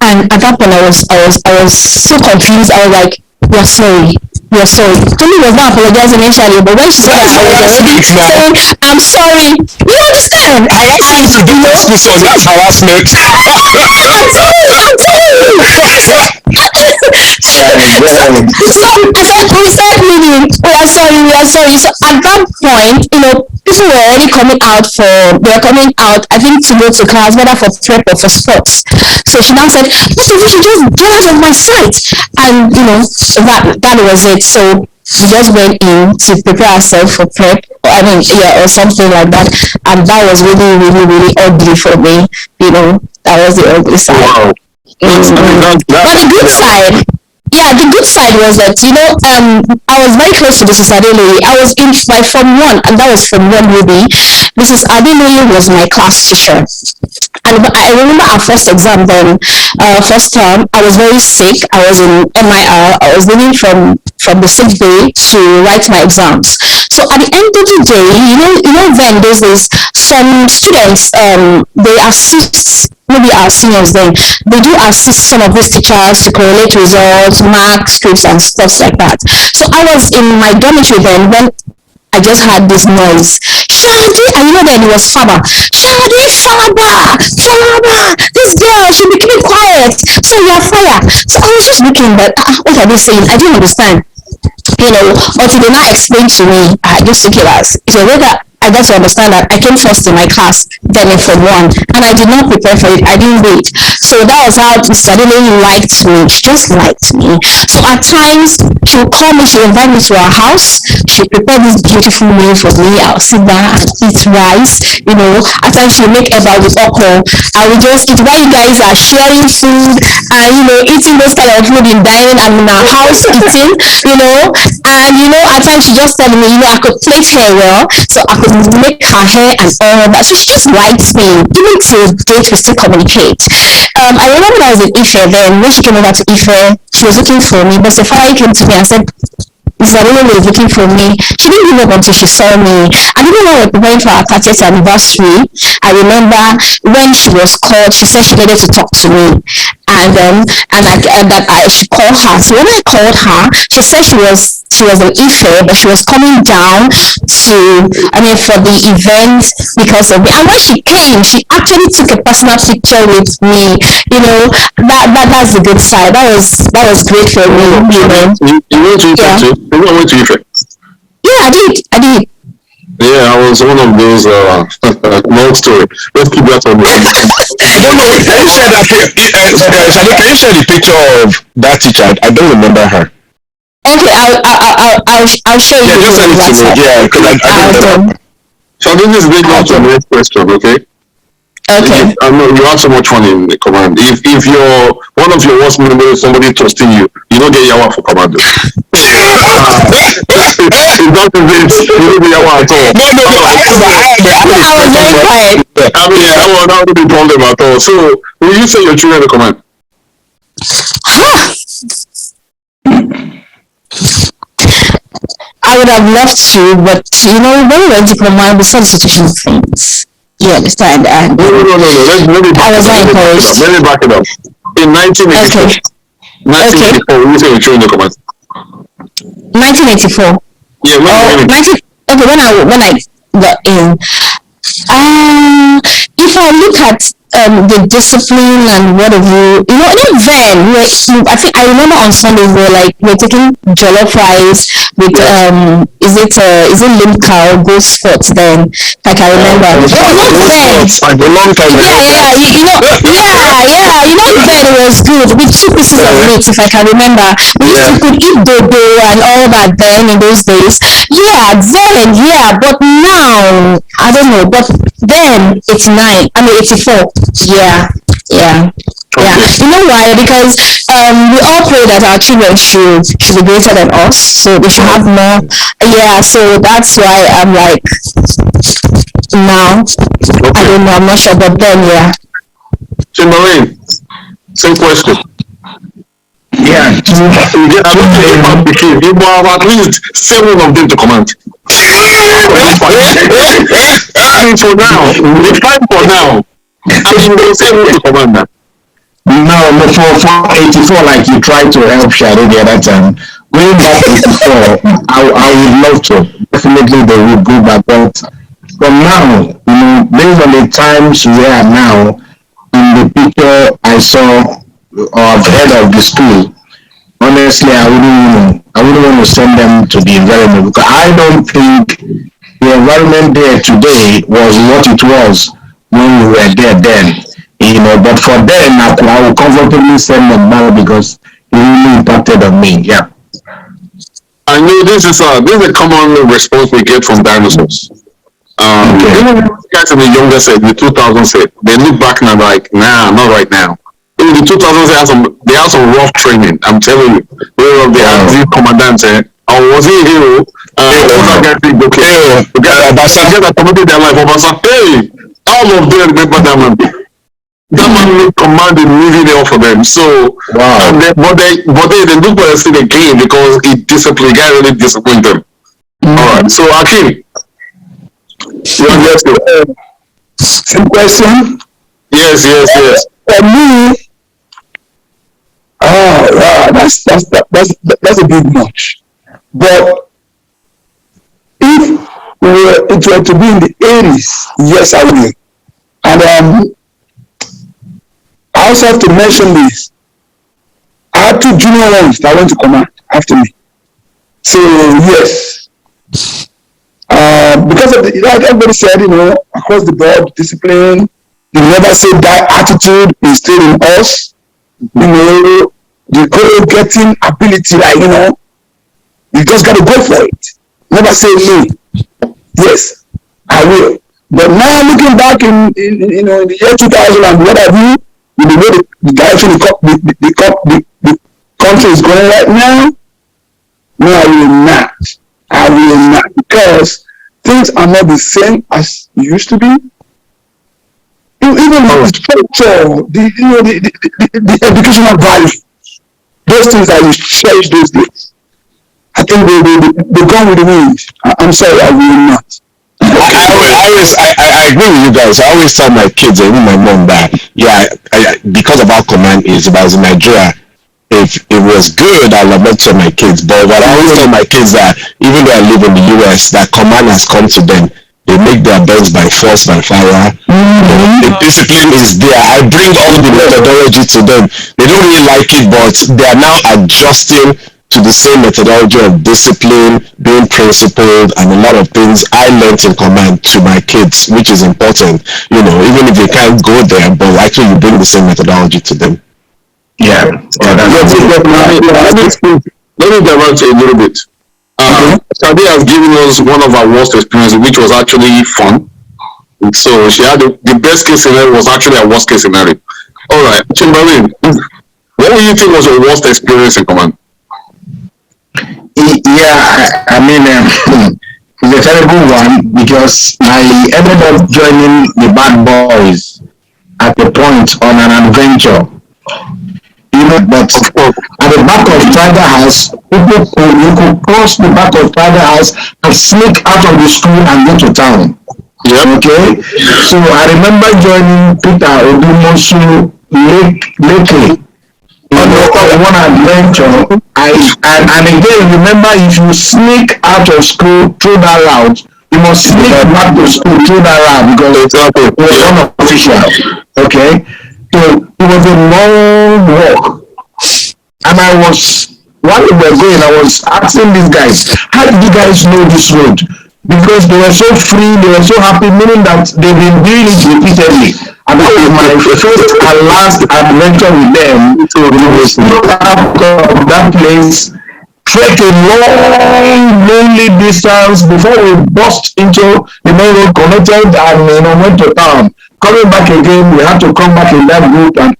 And at that point I was so confused. I was like, we're sorry. We're sorry. Tony was not apologizing initially, but when she said that, I was already saying, I'm sorry. You understand? Harassment to do with school son, that's harassment. I'm telling you. So we started meeting. We are sorry. So at that point, people were already coming out. I think to go to class, whether for prep or for sports. So she now said, "What if you should just get out of my sight?" And that was it. So we just went in to prepare ourselves for prep. Or something like that. And that was really, really, really ugly for me. That was the ugly side. Wow. But the good side. Yeah, the good side was that, I was very close to Mrs. Adeloye. I was in my Form 1, and that was Form 1 maybe. Mrs. Adeloye was my class teacher. And I remember our first exam then, first term, I was very sick. I was in MIR. I was leaving from the sick bay to write my exams. So at the end of the day, then there's some students, they assist, maybe our seniors then, they do assist some of these teachers to correlate results, mark scripts and stuff like that. So I was in my dormitory then when I just had this noise. Shadi, and then it was Faba. Shadi, Faba, this girl should be keeping quiet. So we are fire. So I was just looking, but what are they saying? I didn't understand. Until they now explained to me, I just took it as it's a way that I got to understand that I came first in my class, then in Form 1, and I did not prepare for it. I didn't wait. So that was how Mrs. Adeloye liked me. She just liked me. So at times, she would call me, she would invite me to her house. She prepared this beautiful meal for me. I'll sit down and eat rice. At times she would make eba with okra. I would just eat while you guys are sharing food and, eating those kind of food in dining and in our house eating, and, at times she just told me, I could plait hair well, so I could make her hair and all that. So she just likes me. Even till date, we still communicate. I remember when I was in Ife then, when she came over to Ife, she was looking for me, but the father came to me and said, Mrs. Adeloye was looking for me. She didn't give up until she saw me. And even when we were preparing for our 30th anniversary, I remember when she was called, she said she needed to talk to me. She called her. So when I called her, she said she was in Ife, but she was coming down for the event because of me. And when she came, she actually took a personal picture with me. That's the good side. That was great for me. You went to Ife too? You went to Ife? Yeah, I did. Yeah, I was one of those long story. Let's keep that on. I don't know. Can you share that? Shadi, can you share the picture of that teacher? I don't remember her. Okay, I'll show you. Yeah, just send it to me. Yeah, because I don't know. Shadi, this is the next question, okay? Okay. I know you have so much fun in the command. If you're one of your worst members, somebody trusting you, you don't get yawa for commando. It's not the bit. You don't get yawa at all. No. I was very quiet. I won't be problem at all. So, will you say your children in the command? I would have loved to, but when we went to command, we saw the situation of things. You understand? And no. I was not encouraged. Let me back it up. In 1984, 1984, will you say your children in the command? 1984. Yeah, when I got in. If I look at the discipline and what have you, even then, I think I remember on Sunday we're taking jollof rice with is it Limca or Ghost Fort then? Like I remember. A long time ago. Yeah. Then it was good with 2 pieces of meat, if I can remember. We used to could eat dodo and all that then in those days. Yeah, then but now I don't know. But then it's 84. Yeah. Yeah. You know why? Because we all pray that our children should be greater than us, so they should have more. Yeah, so that's why I'm like now. I don't know. I'm not sure, but then Timberlane, same question. Yeah. You have at least 7 of them to command. I mean, for now, it's fine for now. I mean, they say to command that. No, for 84, like you tried to help Shade the other time. Going back 84, I would love to. Definitely they would go back. But from now, based on the times we are now, in the picture I saw or I've heard of the school, honestly, I wouldn't want to send them to the environment because I don't think the environment there today was what it was when we were there then. But for them, I will comfortably send them back because it really impacted on me. Yeah. I know this is a common response we get from dinosaurs. Even guys in the younger set, the 2000 set, they look back and are like, nah, not right now. In the 2000s, they had some rough training. I'm telling you, they had the commandants. Was he a hero? That guy think, okay, the guy that committed their life, hey, all of them remember that man. That man commanded moving it off of them. So, but they look for us in the game because the guy really disciplined them. All right. So, Akim, same question. Yes. For me, that's a bit much. But if it were to be in the 80s, yes, I will. And I also have to mention this. I had 2 junior ones that went to command after me. So yes, because of like everybody said, across the board, discipline. You never say that attitude instilled in us. The goal-getting ability, you just got to go for it. Never say no. Yes, I will. But now looking back in the year 2000 and what have you, with the way the direction the country is going right now, no, I will not, because things are not the same as it used to be. Even the structure, the educational value, those things that you cherish those days, I think they gone with the wind. I'm sorry, I will not. I agree with you guys. I always tell my kids, even my mom, that because of our command is, if I was in Nigeria, if it was good, I would not tell my kids. But what I always tell my kids that even though I live in the US, that command has come to them. They make their beds by force, by fire. The discipline is there. I bring all the methodology to them. They don't really like it, but they are now adjusting to the same methodology of discipline, being principled, and a lot of things I learned in command to my kids, which is important. Even if they can't go there, but actually you bring the same methodology to them. Let me divert a little bit. Sade has given us one of our worst experiences, which was actually fun. So she had the best case scenario was actually a worst case scenario. All right, Timberlane, what do you think was your worst experience in command? Yeah, I mean, it's a terrible one because I ended up joining the bad boys at a point on an adventure. But at the back of Tiger House, you could cross the back of Tiger House and sneak out of the school and go to town. Yep. Okay? So I remember joining Peter Odumosu lately on one adventure. And again, remember, if you sneak out of school through that route, you must sneak back to school through that route because it was unofficial. Okay? So it was a long walk. And while we were going, I was asking these guys, how did you guys know this road? Because they were so free, they were so happy, meaning that they've been doing it repeatedly. and that was my first and last adventure with them. So we was out of that place, trek a long, lonely distance before we burst into the main road, connected, and went to town. Coming back again, we had to come back in that group and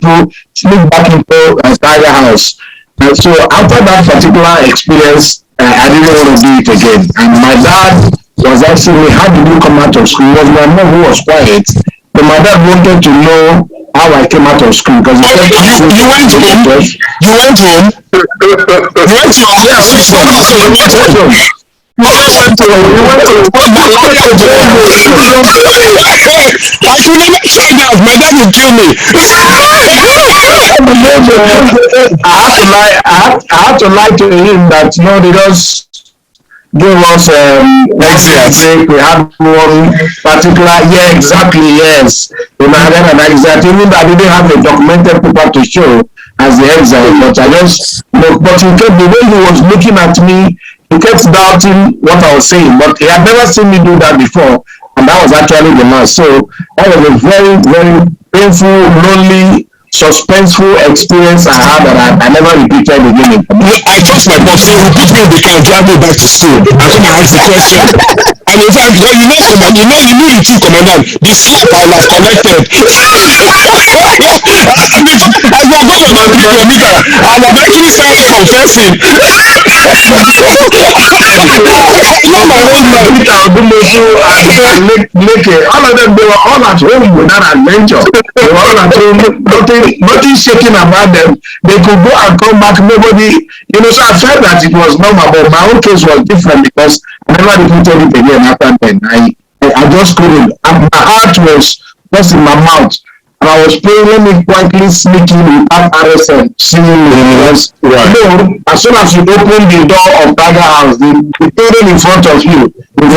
sneak back into Tiger House. And so after that particular experience, I didn't want to do it again. And my dad was asking me, how did you come out of school? It was my mom who was quiet. But my dad wanted to know how I came out of school because he said, you went home? You went home? You went to your house? Yeah, you went home. I should never try that. My dad will kill me. I had to lie to him that they just give us break. We had one particular, exactly, yes. And even though I didn't have a documented paper to show as the exile, but I just, but he kept, the way he was looking at me, he kept doubting what I was saying, but he had never seen me do that before, and that was actually the last. So that was a very, very painful, lonely, suspenseful experience I had that I never repeated again. I trust my boss, so he put me in the car, drive me back to school, and come and ask the question. And in fact, you know the two commandant, the slap I would have collected. As my governor my kilometer, I would have actually started confessing. Not my own man. All of them, they were all at home with that adventure. They were all at home, nothing shaking about them. They could go and come back, nobody, so I felt that it was normal, but my own case was different because I never repeated it again after then. I just couldn't. And my heart was just in my mouth. And I was praying, let me quietly sneak in without RSM seeing me. As soon as you open the door of Tiger House, the building in front of you, and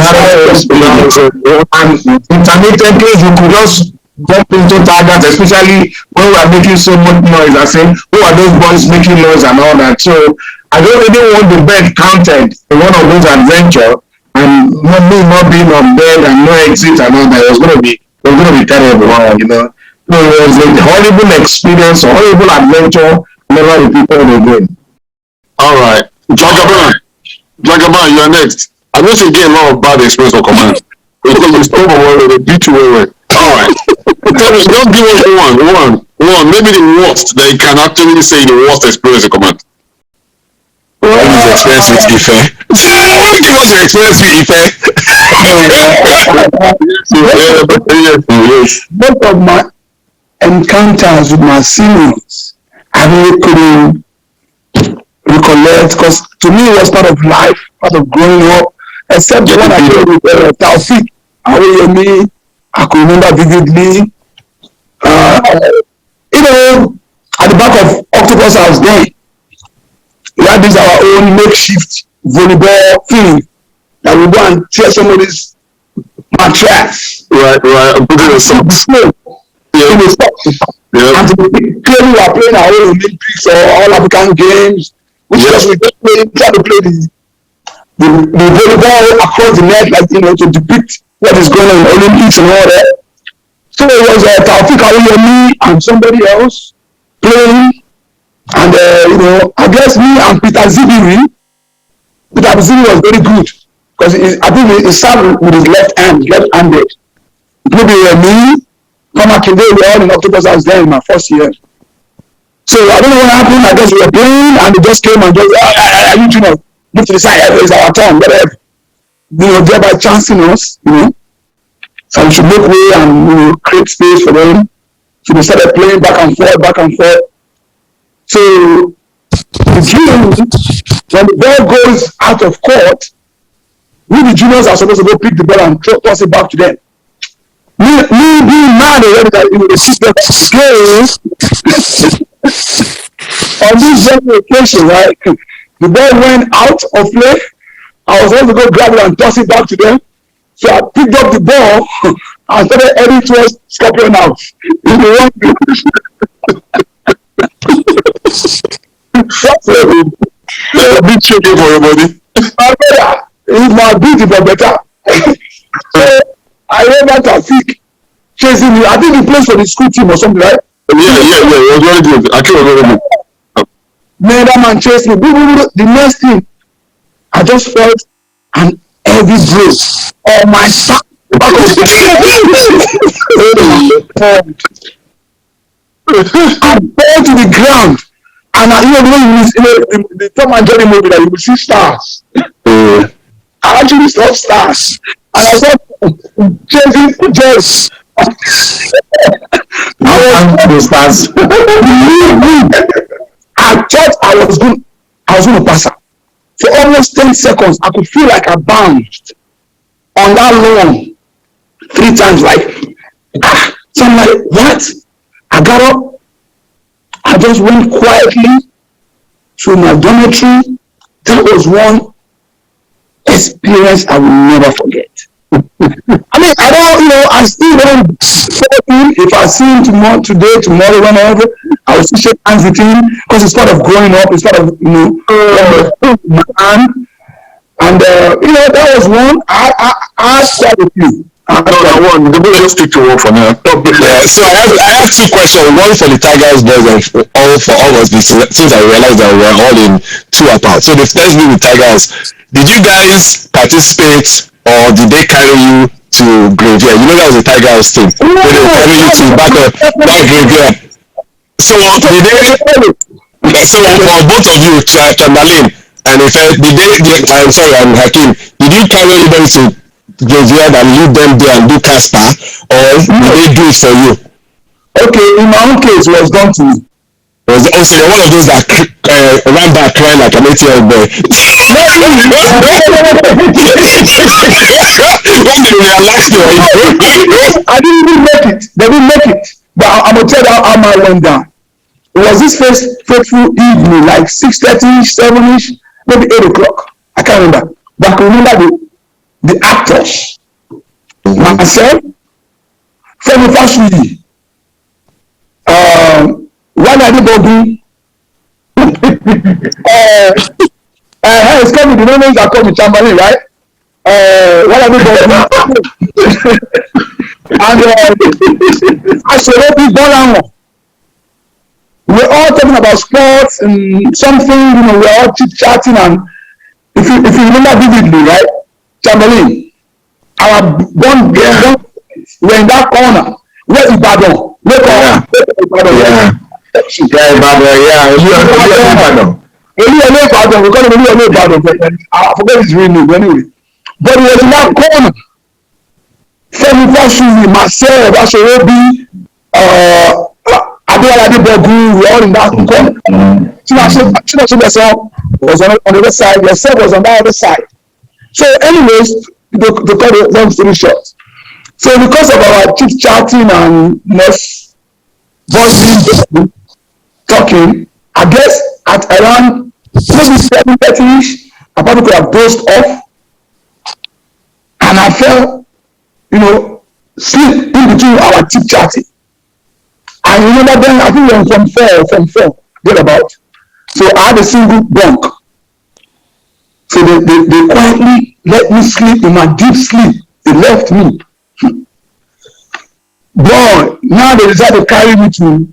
intermittently you could just jump into Tigers, especially when we are making so much noise. I say, who are those boys making noise and all that? So I don't really want the bed counted in one of those adventures, and not being on bed and no exit and all that. It was going to be terrible, So it was a horrible experience, a horrible adventure, never repeated again. All right. Jagaban, you are next. I know you get a lot of bad experience for command. Because you stop away, they beat you away. All right. Just give us one. Maybe the worst that you can actually say the worst experience in command. What is the experience with Ife? Give us your experience with Ife. Yes. Both of my encounters with my seniors, I really couldn't recollect because to me it was part of life, part of growing up, except the one I did with Taufik. I could remember vividly. At the back of Octopus House then, we had this our own makeshift volleyball thing that we go and tear somebody's mattress. Right. Put it in socks. And clearly we are playing our own Olympics or all African games, which was we just try to play the volleyball across the net, to depict what is going on in the Olympics and all that. So it was Taufik me and somebody else playing, and I guess me and Peter Zibiri was very good because I think he served with his left-handed. Maybe me, Mama Kinde, we were all in Octopus House there in my first year. So I don't know what happened. I guess we were playing and they just came and just, move to the side, it's our turn, whatever. Thereby chancing us, So we should make way and create space for them. So they started playing back and forth. So the game, when the ball goes out of court, we the juniors are supposed to go pick the ball and toss it back to them. Me being mad already that the system goes on this very occasion, right? The ball went out of play. I was able to go grab it and toss it back to them. So I picked up the ball and started heading towards Scorpion House. In the wrong That's a bit tricky for everybody. My brother, my beauty for better. So I went back to Taufik. So chasing me. I think he plays for the school team or something, right? Yeah. It was very good. Akim was very good. Man, that man chased me. The next thing, I just felt an heavy blow on my back. I fell to the ground, and the Tom and Jerry movie that you will see stars. I actually saw stars, and I saw chasing Jess. I thought I was going to pass her. For almost 10 seconds, I could feel like I bounced on that lawn 3 times, like, so I'm like, what? I got up, I just went quietly to my dormitory. That was one experience I will never forget. I mean, I still don't support him. If I see him tomorrow, whenever, I will still shake hands with him because it's part of growing up. It's part of, man. And, that was one. I shared with you. One. The boy just stick to one for now. Yeah, so I have 2 questions. One for the Tigers boys and all for all of us, since I realized that we're all in 2 apart. So the first be with Tigers. Did you guys participate or did they carry you to graveyard? You know that was a Tigers thing. So they carry you to back graveyard. So did they? So for both of you, Chamberlain and I'm sorry, I'm Hakim. Did you carry anybody to graveyard and leave them there and do Casper, or did they do it for you? Okay, in my own case, it was done to me. Was also you're one of those that ran back crying like an 8-year-old boy. When they realized I didn't even make it. They didn't make it. But I'm gonna tell you how mine went down. It was this fateful evening, like 6:30, 7ish, maybe 8 o'clock. I can't remember. But I can remember the actors. Myself, Femi Fashuyi, Wanadi Bogu, it's coming, the names are coming, Chamberlain, right? Wanadi Bogu, and Asorobi Bolanwo. We're all talking about sports and something, we're all chit-chatting, and if you remember vividly, right? Chamberlain, our one we're in that corner. Where Ibadan? Ibadan. We call him Ibadan. I forget his real name anyway. But he was in that corner. Femi Fashuyi, myself, Asorobi, Adewale Adebogu, we were all in that corner. Chinashe was on the other side. Yourself was on the other side. So, anyways, to cut the long story short. So, because of our chit-chatting and voicing, talking, I guess at around maybe 7:30ish, I probably could have dozed off, and I felt, sleep in between our chit-chatting. And remember then, I think we were from four, get about. So I had a single bunk. So they quietly let me sleep in my deep sleep. They left me. Boy, now they decided to carry me to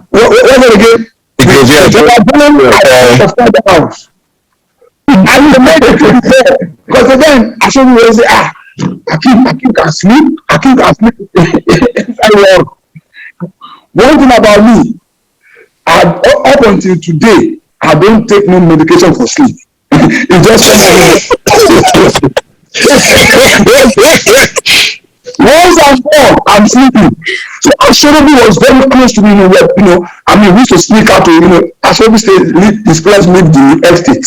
what was it again? The house. And they made it because again, I showed you say, Akim can sleep. Akim can sleep. One thing about me, up until today, I don't take no medication for sleep. It's just once I'm born, I'm sleeping. So Ashobi was very close to me. We used to sneak out to, Ashobi stayed, his place lived the estate.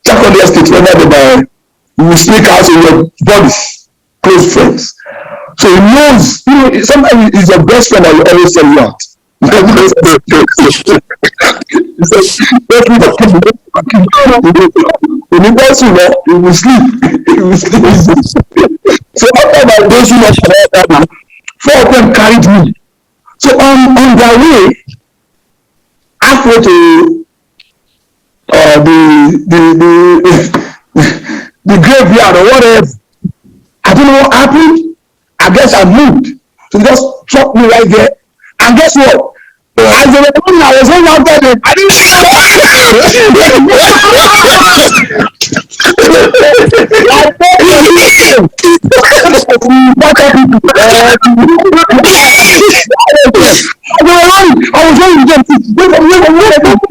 Check on the estate, whenever we will sneak out to your bodies, close friends. So he knows, sometimes he's your best friend that you always tell you out. When he goes to work, he will sleep. So after my dosing of 4 of them carried me. So on their way, halfway to the graveyard or whatever, I don't know what happened. I guess I moved. So they just dropped me right there. And guess what? As they were running, I was running after them. I didn't see them. I was running with them. You didn't realize that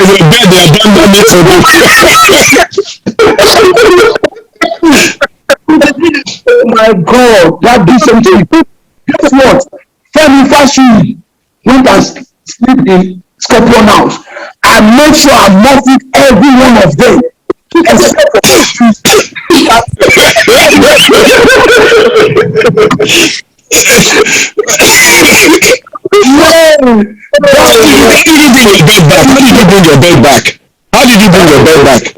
your bed they abandoned it for Oh my God, that did something. Guess what? Femi Fashi went and sleep in Scorpion House. I made sure I muffled every one of them. Except for How did you bring your bed back?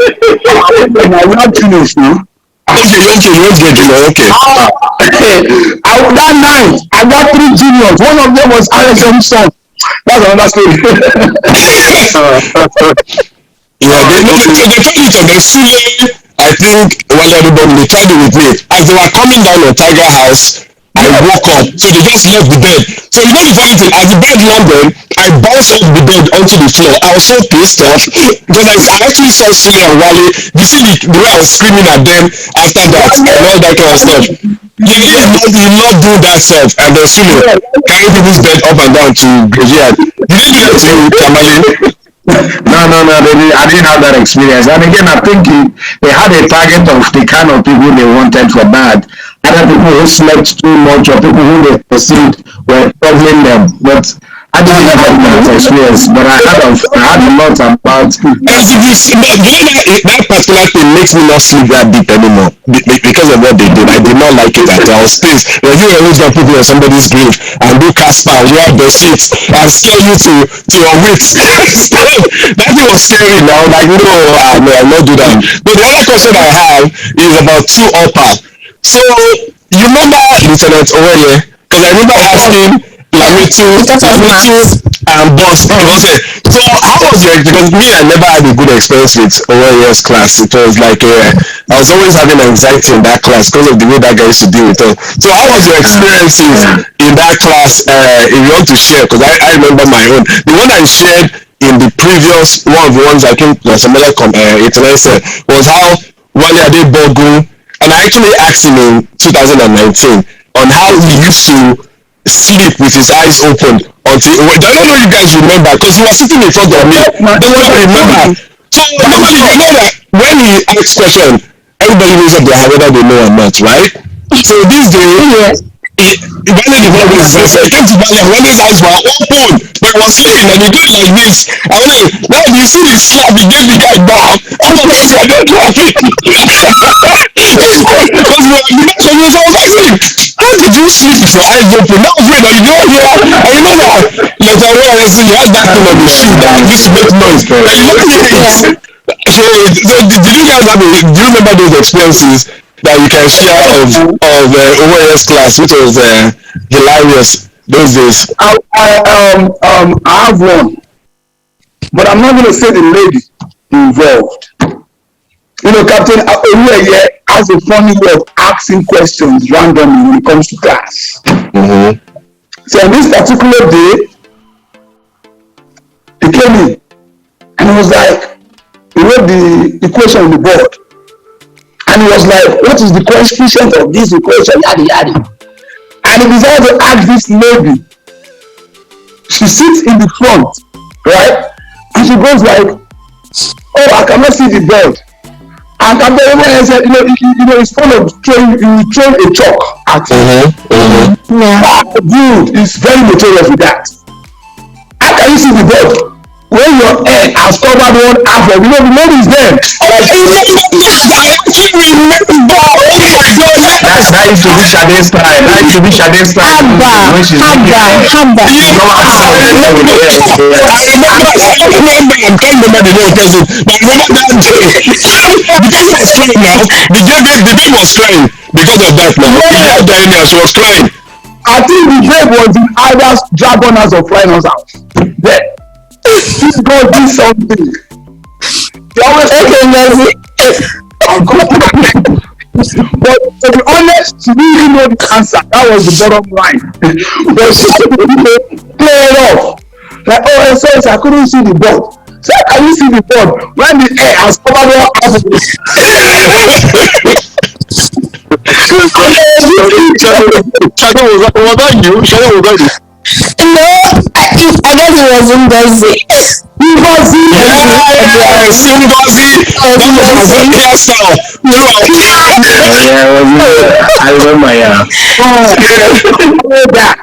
I will not finish now. Okay. That night, I got 3 juniors. One of them was RSM's son. That's another story. Yeah, they tried it on the Sule. I think while everybody they tried it with me. As they were coming down on Tiger House, I woke up. So they just left the bed. So you know the funny thing, as the bed landed, I bounced off the bed onto the floor. I was so pissed off because I actually saw Sule and Wale. You see the way I was screaming at them after that and all that kind of stuff. You not do that stuff and then Sule carrying people's bed up and down to graveyard. You didn't do that to Kamale. No, I didn't have that experience. And again, I think they had a target of the kind of people they wanted for that. Other people who slept too much or people who they perceived were troubling them. But I didn't have that experience. But I had a lot about. That particular thing makes me not sleep that deep anymore because of what they did. I did not like it at all. Space. When you always got people on somebody's grave and do Casper, wear the sheets and scare you to your wits. That thing was scary now. Like no, I'll not do that. But the other question I have is about 2 upper. So you remember Lieutenant Owoye? Because I remember asking Lamitu and Boss. So how was your? Because me, I never had a good experience with Owoye's class. It was like I was always having anxiety in that class because of the way that guy used to deal with us. So how was your experiences in that class? If you want to share, because I remember my own. The one I shared in the previous one of the ones I think some other said was how Wale Adebogun. And I actually asked him in 2019 on how he used to sleep with his eyes open until I don't know you guys remember because he was sitting in front of me. Don't remember. So you know that when he asks question, everybody knows up their hand whether they know or not, right? So this day, Wale's eyes were open, but he was sleeping and he did like this. I was like, now you see the slap he gave the guy down. I don't like it. Because I was asking, how did you sleep with your eyes open? That was weird. You know here, and you know that later on he has that thing on the shoe that used to make noise. And you know it. So did you guys do you remember those experiences that you can share of OAS class, which was hilarious those days? I have one, but I'm not going to say the lady involved. You know, Captain Owoye has a funny way of asking questions randomly when it comes to class. Mm-hmm. So on this particular day, he came in and he was like, he wrote the equation on the board. And he was like, what is the coefficient of this equation? Yadi yadi. And he decided to ask this lady. She sits in the front, right? And she goes like, oh, I cannot see the board. And Captain Owoye said, you know, it's full of throwing a chalk at him. Dude, it's very notorious with that. How can you see the board? When your head has covered one half of, the board is there. I actually remember. Oh my God. That used to be Sade's time. When she's I remember. I'm trying to remember the name person, but I remember that day. Because he was crying now. The baby was crying because of that now. He had Diana, she was crying. I think the babe was in either Dragoners or Flyers house. There. This girl did something. They always But to be honest, she didn't even know the answer. That was the bottom line. But she had to play it off. Like, oh, sorry, I couldn't see the board. So how can you see the board when the air has covered all half of it? Shadow, was that you? Shadow, was that you? No, I guess it wasn't Ngozi. Simbazi. I remember, yeah. That.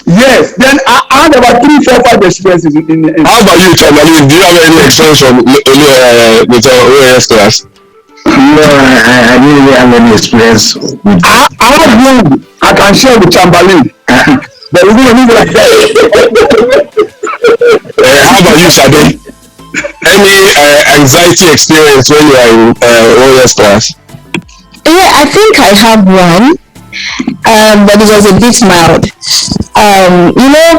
Yes. Then I had about 3, 4, 5 experiences in How about you, Chamberlain? Do you have any experience from with our OAS class? No, I didn't really have any experience with I have one I can share with Chamberlain. But we're gonna leave it like that. How about you, Shade? Any anxiety experience when you are in OAS class? Yeah, I think I have one, but it was a bit mild.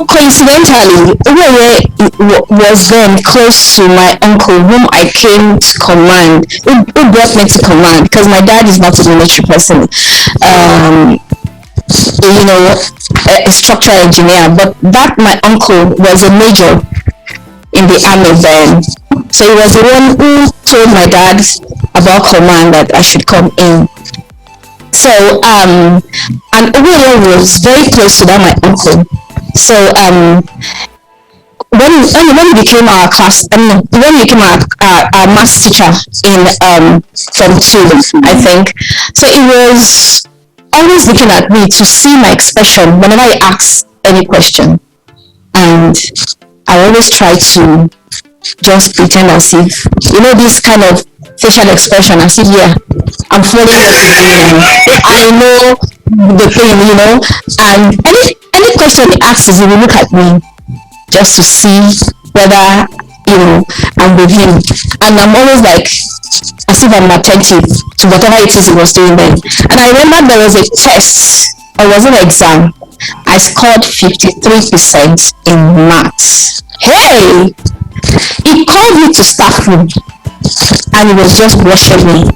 Coincidentally, Uwe was then close to my uncle, whom I came to command, who brought me to command, because my dad is not a military person. A structural engineer, but that my uncle was a major in the army then. So he was the one who told my dad about command that I should come in. So and Uwe was very close to that my uncle. So when he became our class, when he became our maths teacher in Form 2, I think. So it was always looking at me to see my expression whenever I ask any question, and I always try to just pretend as if this kind of facial expression, as if I'm following what you're doing. I know the thing, and any question he asks is he will look at me just to see whether I'm with him, and I'm always like as if I'm attentive to whatever it is he was doing then. And I remember there was a test, or was it an exam? I scored 53% in maths. Hey! He called me to staff room and he was just watching me.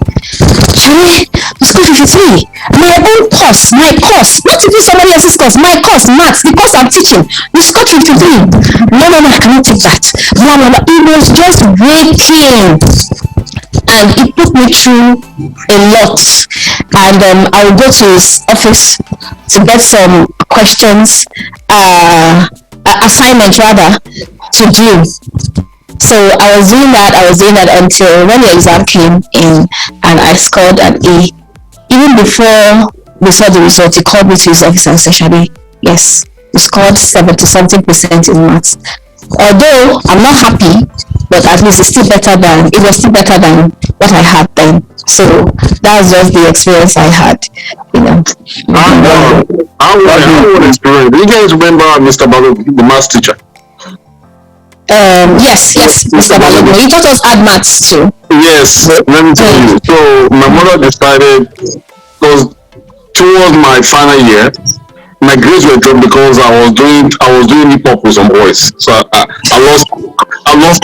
Hey, you scored 53. My own course, not even somebody else's course, my course, maths, the course I'm teaching. You scored 53. No, I cannot take that. It was just raking. And he put me through a lot, and I would go to his office to get some questions, assignment rather, to do. So I was doing that until when the exam came in and I scored an A. Even before the result, he called me to his office and said, Shadi, yes, you scored 70-something% in maths. Although I'm not happy, but at least it was still better than what I had then. So that's just the experience I had, How was experience? Do you guys remember Mr. Balogun, the maths teacher? Yes, Mr. Balogun. He taught us add maths too. Yes, let me tell you. So my mother decided, because towards my final year, my grades were dropped because I was doing hip hop with some boys. So I lost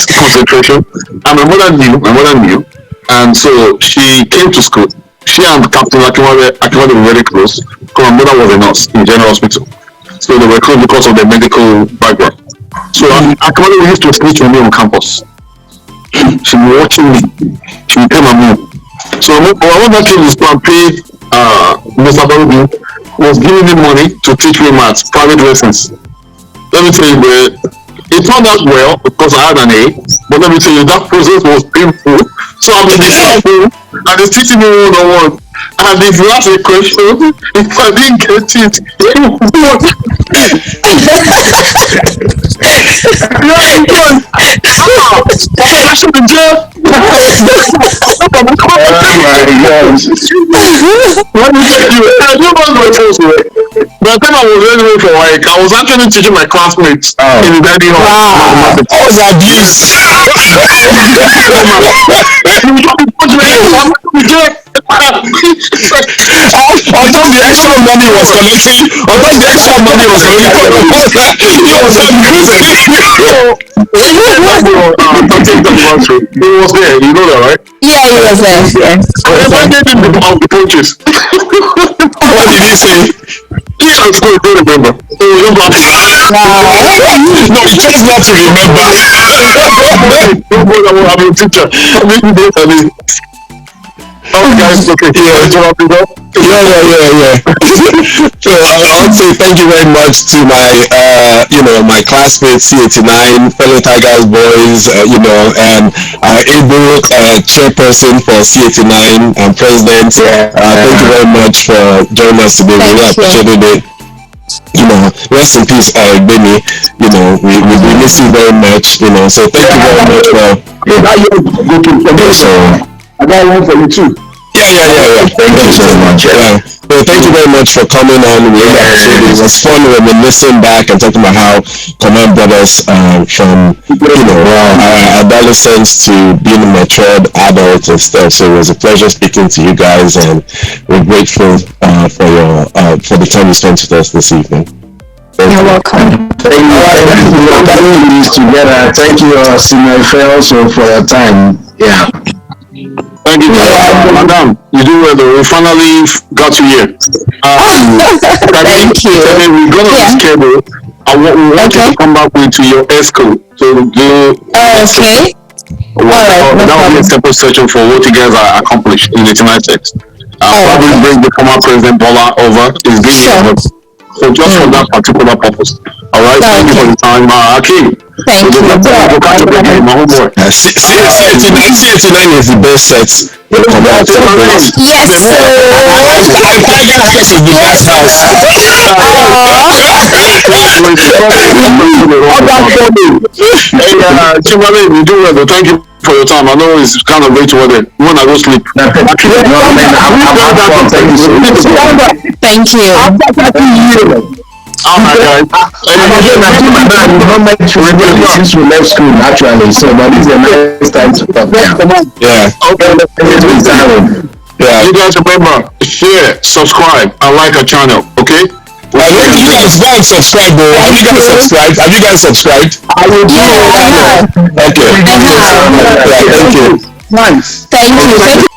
concentration. And my mother knew, and so she came to school. She and Captain Akiwale were very close because my mother was a nurse in General Hospital. So they were close because of their medical background. So Akiwale used to snitch on me on campus. She was watching me. She became a move. So my mother came to school and paid Mr. Balogun was giving me money to teach me maths, private lessons. Let me tell you, it turned out well because I had an A, but let me tell you, that process was painful. So I'm in the school and he's teaching me one-on-one. And if you ask a question, if I didn't get it, Let me tell you, I knew what my first way. By the time I was ready for work, I was actually teaching my classmates in the dining hall. Wow. That was abuse. Although the extra money was collecting, he was abusing. It was there, you know that, right? Yeah, he was there. Yes. I reminded him of the coaches. What did he say? Yeah, it's good. Don't remember. Wow. No, he chose not to remember. Don't bother, I'm a teacher. Oh, guys, okay. Yeah. So I want to say thank you very much to my, my classmates, C89, fellow Tigers boys, and able chairperson for C89 and president. Thank you very much for joining us today. We really appreciated it. Rest in peace, Benny. We miss you very much. So thank you very much for. I got one for you too. Yeah. Thank you so much. Yeah. So thank you very much for coming on. We really appreciate it. It was fun reminiscing back and talking about how Command brought us from our adolescence to being a matured adult and stuff. So it was a pleasure speaking to you guys, and we're grateful for the time you spent with us this evening. You're welcome. Thank you together. Thank you, Senior Fair, also for your time. Yeah. Thank you, Madam. You do well though. We finally got you here. Thank you. We're gonna reschedule. We want you to come back to your ESCO. So do. Okay. That will be a separate session for what you guys are accomplished in the United States. Probably bring the former President Bola over. He's been here. So just for that particular purpose. All right. Thank you for the time, Akeem. Thank you. We'll catch up again, my homeboy. C89 is the best set. Yes, sir. Tiger House is the best house. Kimberly, you do well. Thank you for your time. I know it's kind of late to order. You want to go sleep? Thank you. Alright, guys. Since we left school, actually, so but this is a nice time to talk. Yeah. Okay. Yeah. You guys remember, share, subscribe, and like our channel. Okay. You guys go and subscribe, bro. Have you guys subscribed? I will do. Okay. I have. Yeah, thank you. Nice. Thank you.